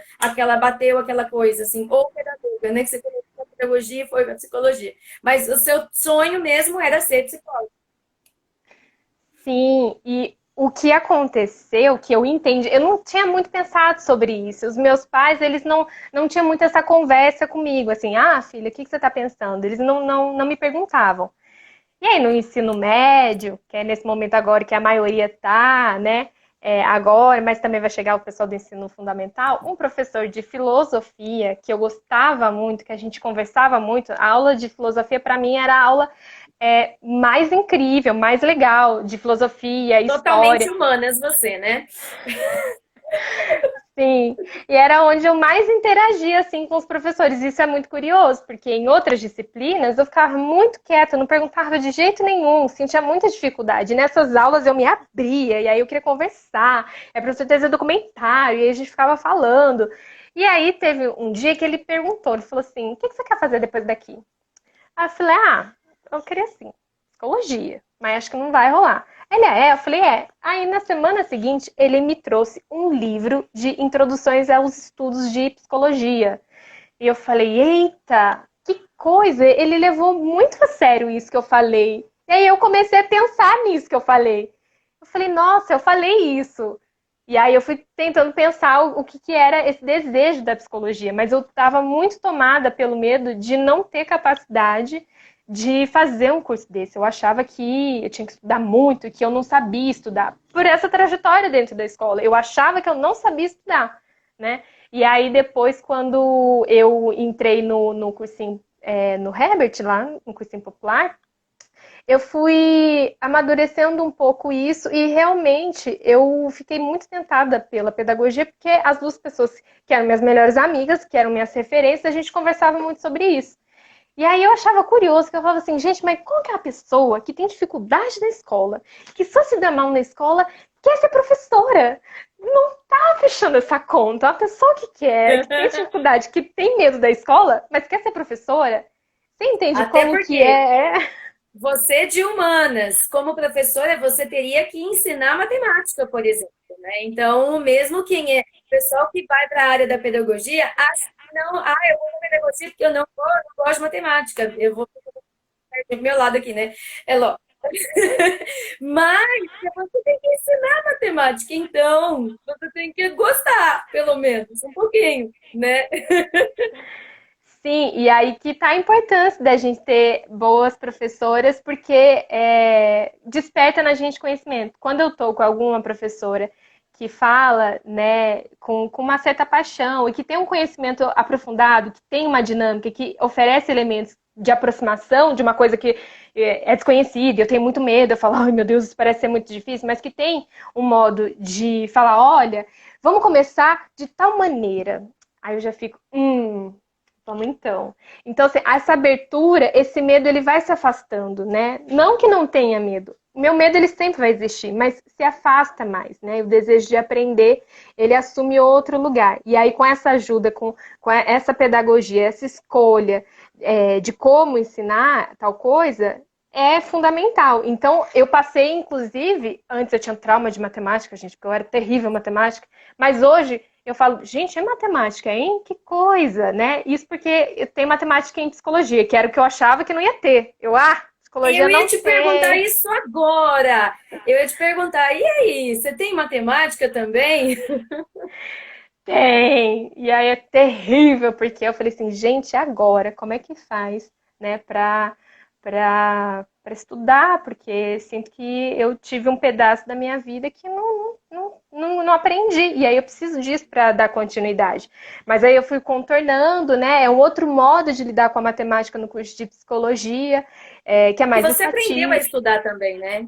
Bateu aquela coisa assim, ou pedagoga, né? Que você começou a pedagogia e foi para psicologia. Mas o seu sonho mesmo era ser psicóloga. Sim, e o que aconteceu, que eu entendi, eu não tinha muito pensado sobre isso. Os meus pais, eles não tinham muito essa conversa comigo, assim, filha, o que você está pensando? Eles não me perguntavam. E aí, no ensino médio, que é nesse momento agora que a maioria tá, né, agora, mas também vai chegar o pessoal do ensino fundamental, um professor de filosofia, que eu gostava muito, que a gente conversava muito, a aula de filosofia, para mim, era a aula mais incrível, mais legal, de filosofia, Totalmente história. humanas você, né? Sim, e era onde eu mais interagia assim com os professores. Isso é muito curioso, porque em outras disciplinas eu ficava muito quieta, não perguntava de jeito nenhum, sentia muita dificuldade. Nessas aulas eu me abria, e aí eu queria conversar, a professora fazia documentário, e aí a gente ficava falando. E aí teve um dia que ele perguntou, ele falou assim, o que você quer fazer depois daqui? Aí eu falei, eu queria assim, psicologia, mas acho que não vai rolar. Ele eu falei, Aí na semana seguinte, ele me trouxe um livro de introduções aos estudos de psicologia. E eu falei, eita, que coisa! Ele levou muito a sério isso que eu falei. E aí eu comecei a pensar nisso que eu falei. Eu falei, nossa, eu falei isso. E aí eu fui tentando pensar o que era esse desejo da psicologia, mas eu estava muito tomada pelo medo de não ter capacidade de fazer um curso desse. Eu achava que eu tinha que estudar muito, que eu não sabia estudar. Por essa trajetória dentro da escola, eu achava que eu não sabia estudar, né? E aí depois, quando eu entrei no cursinho, no Herbert, lá, no cursinho popular, eu fui amadurecendo um pouco isso e realmente eu fiquei muito tentada pela pedagogia, porque as duas pessoas que eram minhas melhores amigas, que eram minhas referências, a gente conversava muito sobre isso. E aí eu achava curioso, que eu falava assim, gente, mas qual que é a pessoa que tem dificuldade na escola, que só se dá mal na escola, quer ser professora? Não tá fechando essa conta. Uma pessoa que quer, que tem dificuldade, que tem medo da escola, mas quer ser professora, você entende Até como que porque é? você de humanas, como professora, você teria que ensinar matemática, por exemplo, né? Então, mesmo quem é o pessoal que vai para a área da pedagogia, acha que não, eu vou para pedagogia porque eu não gosto de matemática. Eu vou do meu lado aqui, né? É lógico. Mas você tem que ensinar matemática, então você tem que gostar, pelo menos, um pouquinho, né? Sim, e aí que tá a importância da gente ter boas professoras, porque desperta na gente conhecimento. Quando eu tô com alguma professora que fala, né, com uma certa paixão e que tem um conhecimento aprofundado, que tem uma dinâmica, que oferece elementos de aproximação de uma coisa que é desconhecida, eu tenho muito medo, eu falo, ai meu Deus, isso parece ser muito difícil, mas que tem um modo de falar, olha, vamos começar de tal maneira. Aí eu já fico, vamos então. Então, assim, essa abertura, esse medo, ele vai se afastando, né? Não que não tenha medo. O meu medo, ele sempre vai existir, mas se afasta mais, né? O desejo de aprender, ele assume outro lugar. E aí, com essa ajuda, com essa pedagogia, essa escolha de como ensinar tal coisa, é fundamental. Então, eu passei, inclusive, antes eu tinha trauma de matemática, gente, porque eu era terrível em matemática, mas hoje eu falo, gente, é matemática, hein? Que coisa, né? Isso porque eu tenho matemática em psicologia, que era o que eu achava que não ia ter. Psicologia Eu ia não te perguntar tem. isso agora. Eu ia te perguntar, e aí, você tem matemática também? Tem. E aí é terrível, porque eu falei assim, gente, agora, como é que faz, né, para estudar? Porque sinto que eu tive um pedaço da minha vida que não aprendi. E aí eu preciso disso para dar continuidade. Mas aí eu fui contornando, né? É um outro modo de lidar com a matemática no curso de psicologia, que é E mais você aprendeu a estatística. estudar também, né?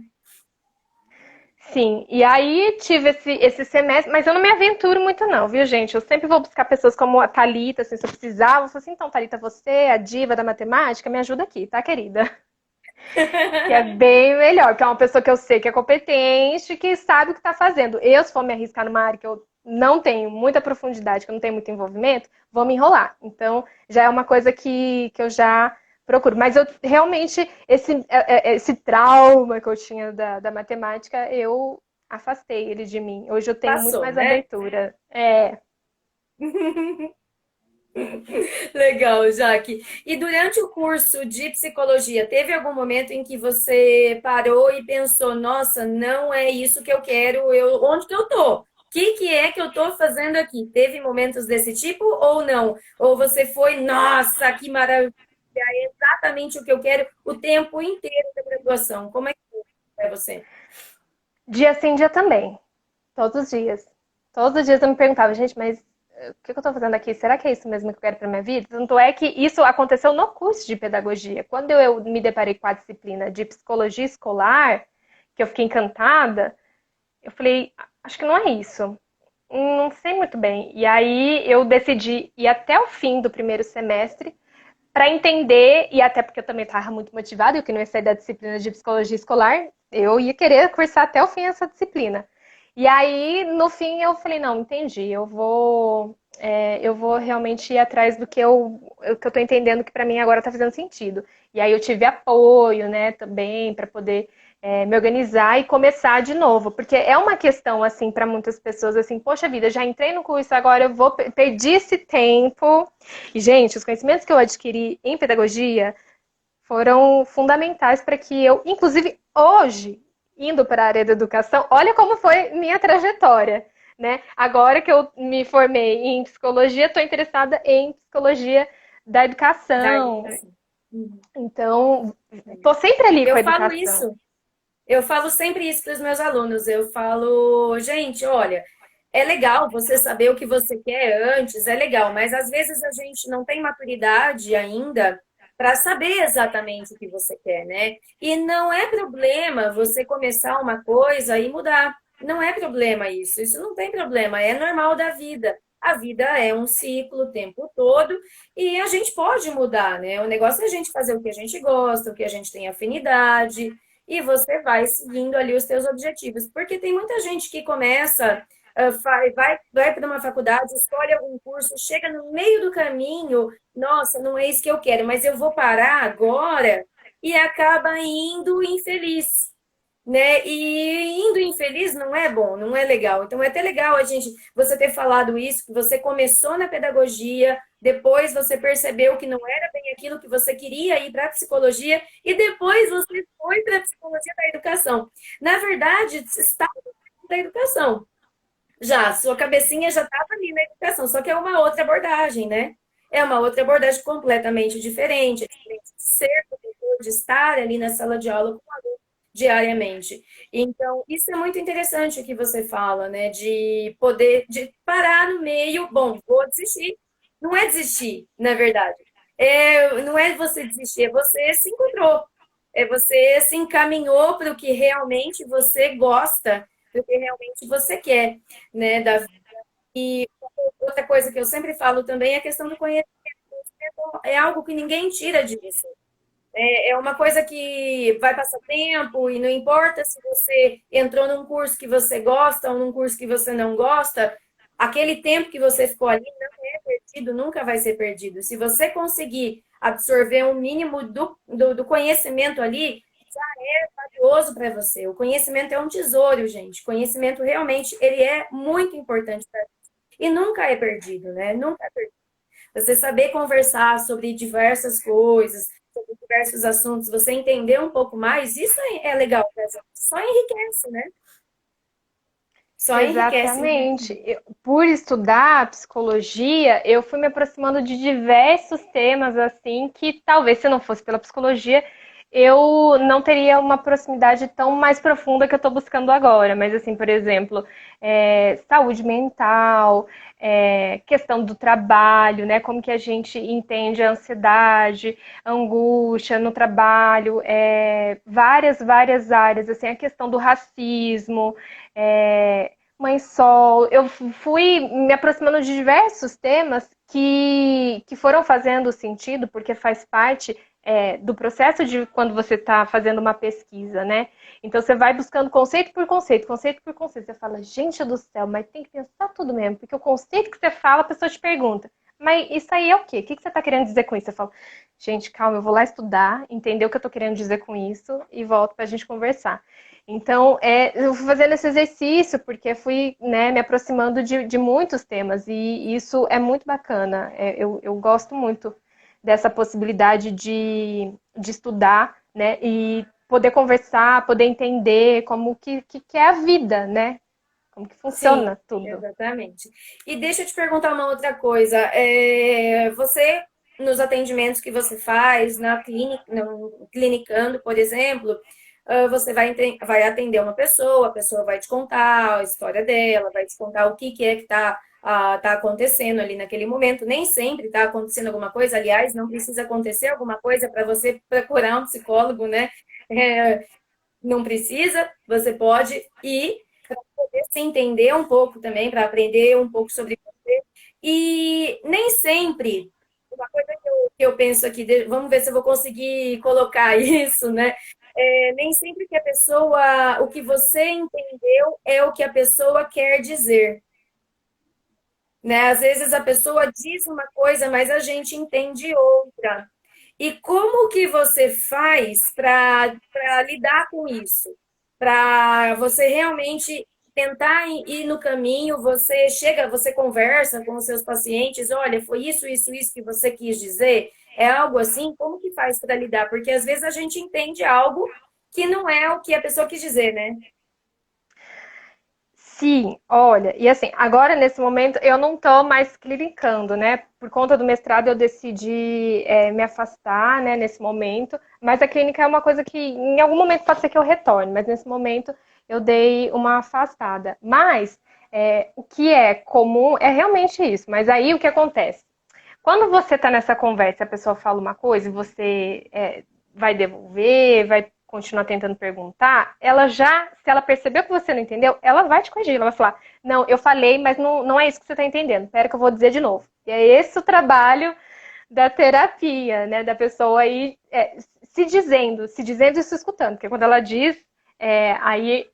Sim, e aí tive esse semestre, mas eu não me aventuro muito não, viu, gente? Eu sempre vou buscar pessoas como a Thalita, assim, se eu precisar, eu vou falar assim, então, Thalita, você, a diva da matemática, me ajuda aqui, tá, querida? Que é bem melhor, que é uma pessoa que eu sei que é competente, que sabe o que tá fazendo. Eu, se for me arriscar numa área que eu não tenho muita profundidade, que eu não tenho muito envolvimento, vou me enrolar. Então, já é uma coisa que eu já procuro. Mas eu realmente, esse trauma que eu tinha da matemática, eu afastei ele de mim. Hoje eu tenho muito Passou, mais né? abertura. Legal, Jaque. E durante o curso de psicologia, teve algum momento em que você parou e pensou, nossa, não é isso que eu quero, onde que eu tô? O que é que eu tô fazendo aqui? Teve momentos desse tipo ou não? Ou você foi, nossa, que maravilha, é exatamente o que eu quero o tempo inteiro da graduação? Como é que é você? Dia sim, dia também. Todos os dias. Todos os dias eu me perguntava, gente, mas o que eu tô fazendo aqui? Será que é isso mesmo que eu quero pra minha vida? Tanto é que isso aconteceu no curso de pedagogia. Quando eu me deparei com a disciplina de psicologia escolar, que eu fiquei encantada, eu falei, acho que não é isso. Não sei muito bem. E aí eu decidi ir até o fim do primeiro semestre para entender, e até porque eu também estava muito motivada, eu que não ia sair da disciplina de psicologia escolar, eu ia querer cursar até o fim essa disciplina. E aí, no fim, eu falei, não, entendi, eu vou realmente ir atrás do que eu estou entendendo que para mim agora está fazendo sentido. E aí eu tive apoio, né, também, para poder me organizar e começar de novo, porque é uma questão assim para muitas pessoas assim, poxa vida, já entrei no curso, agora eu vou perdi esse tempo. E gente, os conhecimentos que eu adquiri em pedagogia foram fundamentais para que eu, inclusive hoje, indo para a área da educação, olha como foi minha trajetória, né? Agora que eu me formei em psicologia, estou interessada em psicologia da Da educação. educação. Uhum. Então, estou sempre ali com Eu a falo educação. isso. Eu falo sempre isso para os meus alunos. Eu falo, gente, olha, é legal você saber o que você quer antes, é legal, mas às vezes a gente não tem maturidade ainda para saber exatamente o que você quer, né? E não é problema você começar uma coisa e mudar. Não é problema isso. Isso não tem problema. É normal da vida. A vida é um ciclo o tempo todo e a gente pode mudar, né? O negócio é a gente fazer o que a gente gosta, o que a gente tem afinidade, e você vai seguindo ali os seus objetivos. Porque tem muita gente que começa, vai para uma faculdade, escolhe algum curso, chega no meio do caminho, nossa, não é isso que eu quero, mas eu vou parar agora, e acaba indo infeliz, né? E indo infeliz não é bom, não é legal. Então é até legal você ter falado isso, que você começou na pedagogia, depois você percebeu que não era bem aquilo que você queria ir para a psicologia e depois você foi para a psicologia da educação. Na verdade, está da educação. Já, sua cabecinha já estava ali na educação, só que é uma outra abordagem, né? É uma outra abordagem completamente diferente, é diferente de ser professor, de estar ali na sala de aula com o aluno diariamente. Então, isso é muito interessante o que você fala, né? De poder, de parar no meio, bom, vou desistir. Não é desistir, na verdade. Não é você desistir, é você se encontrou. É você se encaminhou para o que realmente você gosta, para o que realmente você quer, né? E outra coisa que eu sempre falo também é a questão do conhecimento. O conhecimento é algo que ninguém tira de você. É uma coisa que vai passar tempo e não importa se você entrou num curso que você gosta ou num curso que você não gosta, aquele tempo que você ficou ali não é perdido, nunca vai ser perdido. Se você conseguir absorver um mínimo do conhecimento ali, já é valioso para você. O conhecimento é um tesouro, gente. O conhecimento realmente ele é muito importante para e nunca é perdido, né? Nunca é perdido. Você saber conversar sobre diversas coisas, sobre diversos assuntos, você entender um pouco mais, isso é legal pra gente. Só enriquece, né? Só enriquece. Exatamente. Por estudar psicologia, eu fui me aproximando de diversos temas assim que talvez se não fosse pela psicologia, eu não teria uma proximidade tão mais profunda que eu estou buscando agora. Mas assim, por exemplo, saúde mental, questão do trabalho, né? Como que a gente entende a ansiedade, a angústia no trabalho, várias áreas, assim, a questão do racismo. Mãe Sol, eu fui me aproximando de diversos temas que foram fazendo sentido, porque faz parte do processo de quando você está fazendo uma pesquisa, né? Então você vai buscando conceito por conceito, conceito por conceito. Você fala, gente do céu, mas tem que pensar tudo mesmo, porque o conceito que você fala, a pessoa te pergunta, mas isso aí é o quê? O que você está querendo dizer com isso? Você fala, gente, calma, eu vou lá estudar, entender o que eu estou querendo dizer com isso e volto para a gente conversar. Então, eu fui fazendo esse exercício porque fui, né, me aproximando de muitos temas e isso é muito bacana. Eu gosto muito dessa possibilidade de estudar, né, e poder conversar, poder entender como que é a vida, né? Como que Sim, funciona tudo. exatamente. E deixa eu te perguntar uma outra coisa. Você, nos atendimentos que você faz, na clínica, no clinicando, por exemplo, você vai atender uma pessoa, a pessoa vai te contar a história dela, vai te contar o que é que tá acontecendo ali naquele momento. Nem sempre está acontecendo alguma coisa, aliás, não precisa acontecer alguma coisa para você procurar um psicólogo, né? É, não precisa, você pode ir para poder se entender um pouco também, para aprender um pouco sobre você. E nem sempre, uma coisa que eu penso aqui, vamos ver se eu vou conseguir colocar isso, né? Nem sempre que a pessoa, o que você entendeu é o que a pessoa quer dizer, né? Às vezes a pessoa diz uma coisa, mas a gente entende outra. E como que você faz para lidar com isso? Para você realmente tentar ir no caminho, você chega, você conversa com os seus pacientes, olha, foi isso que você quis dizer? É algo assim? Como que faz para lidar? Porque às vezes a gente entende algo que não é o que a pessoa quis dizer, né? Sim, olha, e assim, agora nesse momento eu não estou mais clinicando, né? Por conta do mestrado eu decidi me afastar, né, nesse momento, mas a clínica é uma coisa que em algum momento pode ser que eu retorne, mas nesse momento eu dei uma afastada. Mas o que é comum é realmente isso, mas aí o que acontece? Quando você está nessa conversa, a pessoa fala uma coisa e você vai devolver, vai continuar tentando perguntar, ela já, se ela percebeu que você não entendeu, ela vai te corrigir, ela vai falar, não, eu falei, mas não é isso que você está entendendo, espera que eu vou dizer de novo. E é esse o trabalho da terapia, né, da pessoa aí se dizendo e se escutando, porque quando ela diz, aí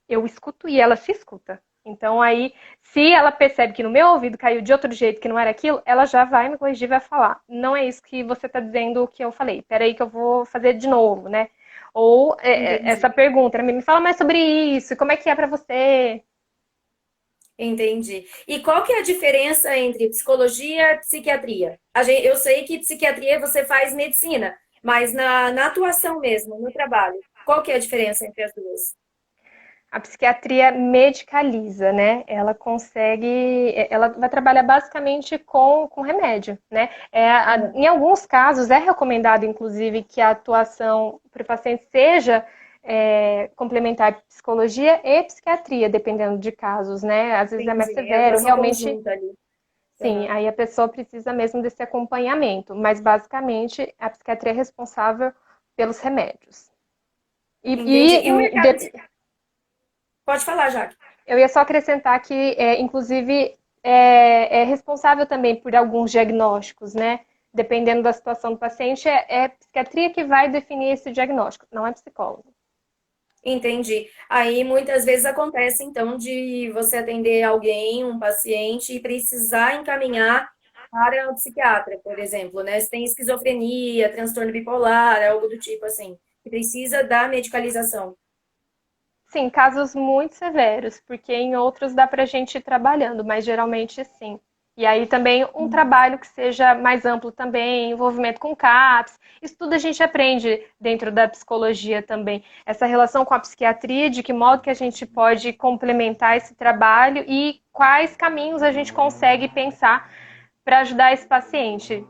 eu escuto e ela se escuta. Então aí, se ela percebe que no meu ouvido caiu de outro jeito, que não era aquilo, ela já vai me corrigir e vai falar, não é isso que você está dizendo o que eu falei, peraí que eu vou fazer de novo, né? Ou essa Entendi. pergunta, me fala mais sobre isso, como é que é para você? Entendi. E qual que é a diferença entre psicologia e psiquiatria? Eu sei que psiquiatria você faz medicina, mas na atuação mesmo, no trabalho, qual que é a diferença entre as duas? A psiquiatria medicaliza, né? Ela consegue, ela vai trabalhar basicamente com remédio, né? Em alguns casos é recomendado, inclusive, que a atuação para o paciente seja complementar psicologia e psiquiatria, dependendo de casos, né? Às vezes é mais Entendi. É severo, atuação realmente, conjunta ali. sim, Aham. aí a pessoa precisa mesmo desse acompanhamento, mas basicamente a psiquiatria é responsável pelos remédios. E, Entendi. E o e mercado de... Pode falar, Jaque. eu ia só acrescentar que, inclusive, é responsável também por alguns diagnósticos, né? Dependendo da situação do paciente, é a psiquiatria que vai definir esse diagnóstico, não é psicólogo. Entendi. Aí muitas vezes acontece, então, de você atender alguém, um paciente, e precisar encaminhar para o psiquiatra, por exemplo, né? Se tem esquizofrenia, transtorno bipolar, algo do tipo assim, que precisa da medicalização. Sim, casos muito severos, porque em outros dá para a gente ir trabalhando, mas geralmente sim. E aí também um trabalho que seja mais amplo também, envolvimento com CAPS, isso tudo a gente aprende dentro da psicologia também. Essa relação com a psiquiatria, de que modo que a gente pode complementar esse trabalho e quais caminhos a gente consegue pensar para ajudar esse paciente.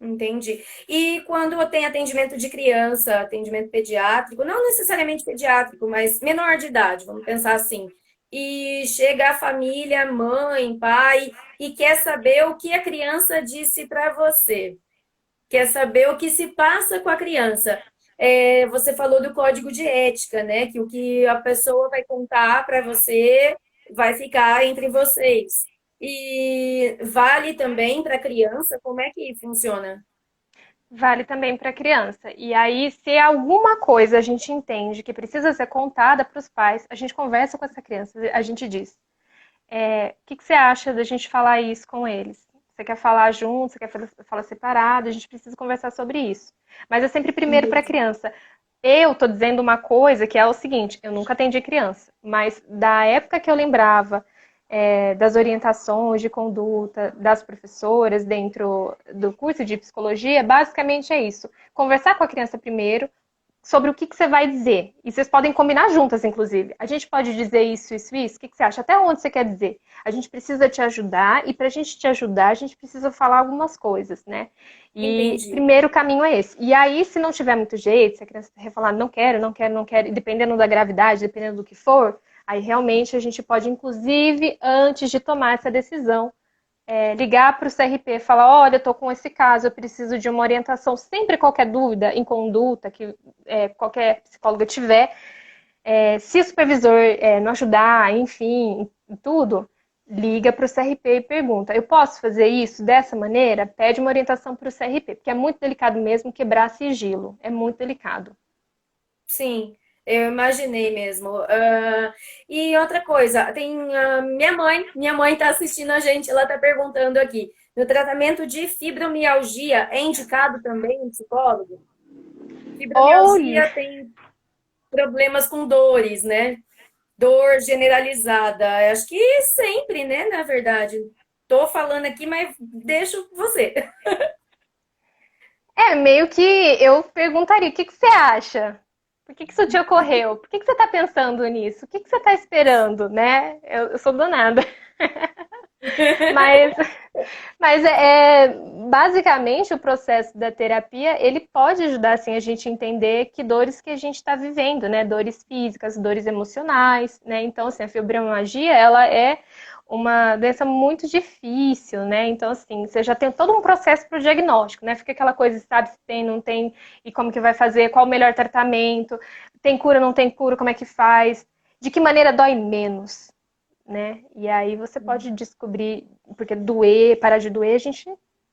Entendi. E quando tem atendimento de criança, atendimento pediátrico, não necessariamente pediátrico, mas menor de idade, vamos pensar assim, e chega a família, mãe, pai, e quer saber o que a criança disse para você, quer saber o que se passa com a criança. Você falou do código de ética, né? Que o que a pessoa vai contar para você vai ficar entre vocês. E vale também para a criança? Como é que funciona? Vale também para a criança. E aí, se alguma coisa a gente entende que precisa ser contada para os pais, a gente conversa com essa criança, a gente diz: o que você acha da gente falar isso com eles? Você quer falar junto, você quer falar separado? A gente precisa conversar sobre isso. Mas é sempre primeiro para a Entendi. criança. Eu tô dizendo uma coisa que é o seguinte: eu nunca atendi criança, mas da época que eu lembrava das orientações de conduta das professoras dentro do curso de psicologia, basicamente é isso. Conversar com a criança primeiro sobre o que você vai dizer. E vocês podem combinar juntas, inclusive. A gente pode dizer isso, isso, isso. O que você acha? Até onde você quer dizer? A gente precisa te ajudar e para a gente te ajudar, a gente precisa falar algumas coisas, né? E Entendi. primeiro caminho é esse. E aí, se não tiver muito jeito, se a criança falar não quero, não quero, não quero, e dependendo da gravidade, dependendo do que for, aí realmente a gente pode, inclusive, antes de tomar essa decisão, ligar para o CRP e falar, olha, estou com esse caso, eu preciso de uma orientação. Sempre qualquer dúvida em conduta que qualquer psicóloga tiver, se o supervisor não ajudar, enfim, tudo, liga para o CRP e pergunta, eu posso fazer isso dessa maneira? Pede uma orientação para o CRP, porque é muito delicado mesmo quebrar sigilo, é muito delicado. Sim, eu imaginei mesmo. E outra coisa, tem minha mãe está assistindo a gente, ela está perguntando aqui, no tratamento de fibromialgia é indicado também um psicólogo? Ou Fibromialgia tem problemas com dores, né? Dor generalizada. Acho que sempre, né? Na verdade. Tô falando aqui, mas deixo você. meio que eu perguntaria, o que você acha? Por que isso te ocorreu? Por que você está pensando nisso? O que você está esperando, né? Eu sou danada. Mas, mas basicamente o processo da terapia, ele pode ajudar assim, a gente a entender que dores que a gente está vivendo, né? Dores físicas, dores emocionais, né? Então, assim, a fibromialgia, ela é uma doença muito difícil, né? Então, assim, você já tem todo um processo para o diagnóstico, né? Fica aquela coisa, sabe se tem, não tem, e como que vai fazer, qual o melhor tratamento, tem cura, não tem cura, como é que faz, de que maneira dói menos, né? E aí você pode descobrir, porque doer, parar de doer, a gente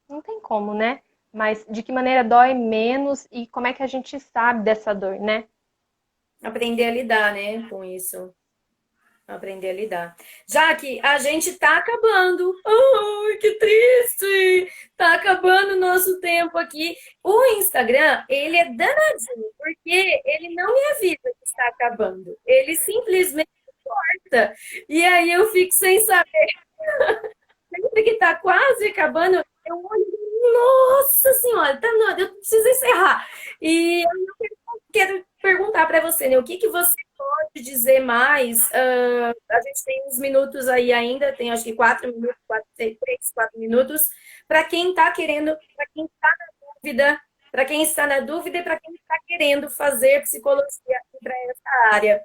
não tem como, né? Mas de que maneira dói menos e como é que a gente sabe dessa dor, né? Aprender a lidar, né, com isso. Aprender a lidar. Já que a gente tá acabando. Ai, que triste! Tá acabando o nosso tempo aqui. O Instagram, ele é danadinho, porque ele não me avisa que está acabando. Ele simplesmente corta. E aí eu fico sem saber. Sempre que tá quase acabando, eu olho, nossa senhora, tá, não, eu preciso encerrar. E eu quero perguntar para você, né? O que que você pode dizer mais? A gente tem uns minutos aí ainda, tem acho que 4 minutos, 3, 4 minutos, para quem está querendo, para quem está na dúvida, para quem está na dúvida e para quem está querendo fazer psicologia para essa área.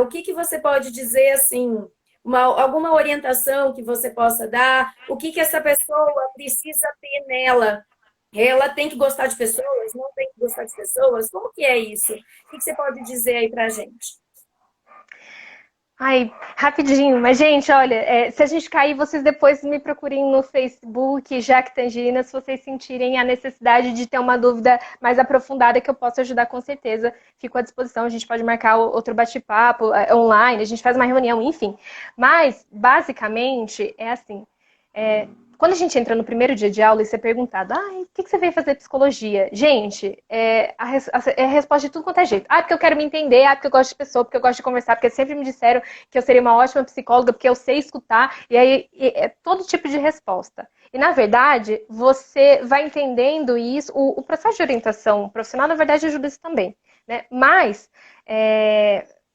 O que que você pode dizer assim? Alguma orientação que você possa dar? O que que essa pessoa precisa ter nela? Ela tem que gostar de pessoas? Não tem que gostar de pessoas? Como que é isso? O que que você pode dizer aí pra gente? Ai, rapidinho, mas gente, olha, se a gente cair, vocês depois me procurem no Facebook, Jaque Tangerina, se vocês sentirem a necessidade de ter uma dúvida mais aprofundada que eu posso ajudar com certeza. Fico à disposição, a gente pode marcar outro bate-papo online, a gente faz uma reunião, enfim. Mas, basicamente, é assim, é, quando a gente entra no primeiro dia de aula e você é perguntado, o que você veio fazer psicologia? Gente, a resposta de tudo quanto é jeito. Porque eu quero me entender, porque eu gosto de pessoa, porque eu gosto de conversar, porque sempre me disseram que eu seria uma ótima psicóloga, porque eu sei escutar, e aí é todo tipo de resposta. E, na verdade, você vai entendendo isso, o processo de orientação profissional, na verdade, ajuda isso também, né? Mas,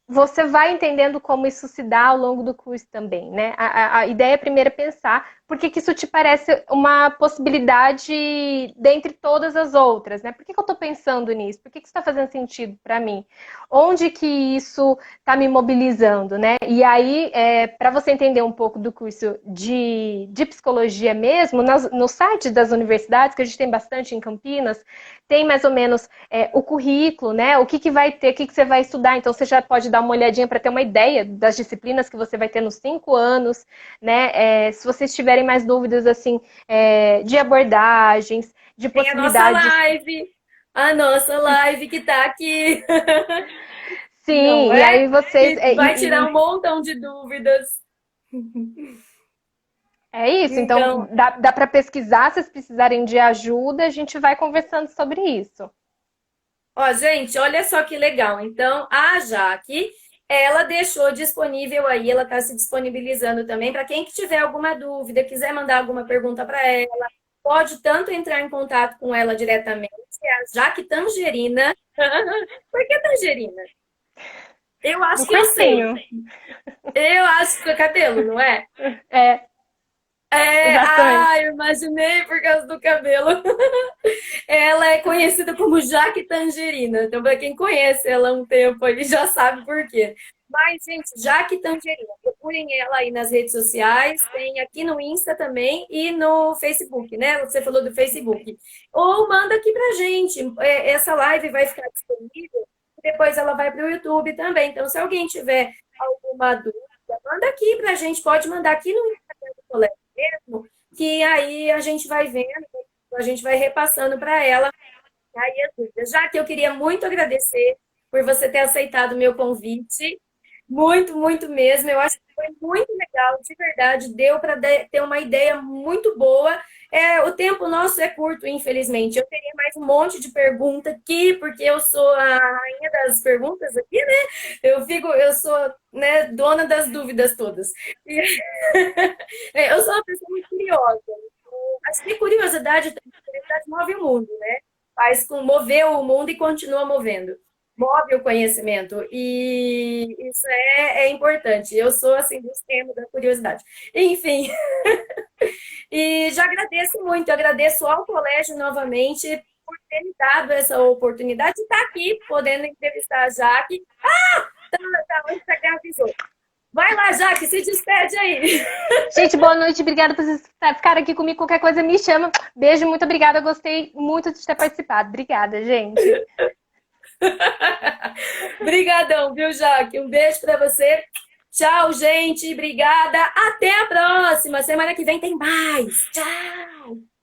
você vai entendendo como isso se dá ao longo do curso também, né? A ideia primeiro é pensar por que isso te parece uma possibilidade dentre todas as outras, né? Por que eu estou pensando nisso? Por que isso está fazendo sentido para mim? Onde que isso está me mobilizando, né? E aí, para você entender um pouco do curso de psicologia mesmo, no site das universidades, que a gente tem bastante em Campinas, tem mais ou menos o currículo, né? O que vai ter, o que você vai estudar. Então, você já pode dar uma olhadinha para ter uma ideia das disciplinas que você vai ter nos 5 anos, né? Se vocês tiverem mais dúvidas, assim, de abordagens, de Tem possibilidades. a nossa live que tá aqui, não Sim, e é? aí vocês. Que vai tirar um montão de dúvidas. É isso, então Então, dá para pesquisar, se vocês precisarem de ajuda, a gente vai conversando sobre isso. ó, gente, olha só que legal. Então, a Jaque, ela deixou disponível aí, ela está se disponibilizando também para quem que tiver alguma dúvida, quiser mandar alguma pergunta para ela, pode tanto entrar em contato com ela diretamente, é a Jaque Tangerina. Por que Tangerina? Eu Um acho que eu sei. cursinho. Eu acho que é cabelo, não é? É, exatamente. Eu imaginei por causa do cabelo. Ela é conhecida como Jaque Tangerina. Então, para quem conhece ela há um tempo, ele já sabe por quê. Mas, gente, Jaque Tangerina, procurem ela aí nas redes sociais, tem aqui no Insta também e no Facebook, né? Você falou do Facebook. Ou manda aqui pra gente. Essa live vai ficar disponível, depois ela vai para o YouTube também. Então, se alguém tiver alguma dúvida, manda aqui pra gente, pode mandar aqui no Instagram do colégio mesmo, que aí a gente vai vendo, a gente vai repassando para ela aí as dúvidas. Já que eu queria muito agradecer por você ter aceitado o meu convite, muito, muito mesmo. Eu acho que foi muito legal, de verdade, deu para ter uma ideia muito boa. O tempo nosso é curto, infelizmente. Eu teria mais um monte de pergunta aqui, porque eu sou a rainha das perguntas aqui, né? Eu sou, né, dona das dúvidas todas. E eu sou uma pessoa muito curiosa. Acho que curiosidade move o mundo, né? Moveu o mundo e continua movendo. move o conhecimento. E isso é importante. Eu sou, assim, do extremo da curiosidade. Enfim, e já agradeço muito, agradeço ao colégio novamente por ter me dado essa oportunidade de estar aqui, podendo entrevistar a Jaque. O Instagram avisou. Vai lá, Jaque, se despede aí. Gente, boa noite. Obrigada por vocês ficarem aqui comigo. Qualquer coisa me chama. Beijo, muito obrigada. Eu gostei muito de ter participado. Obrigada, gente. Obrigadão, viu, Jaque? Um beijo para você. Tchau, gente. Obrigada. Até a próxima. Semana que vem tem mais. Tchau.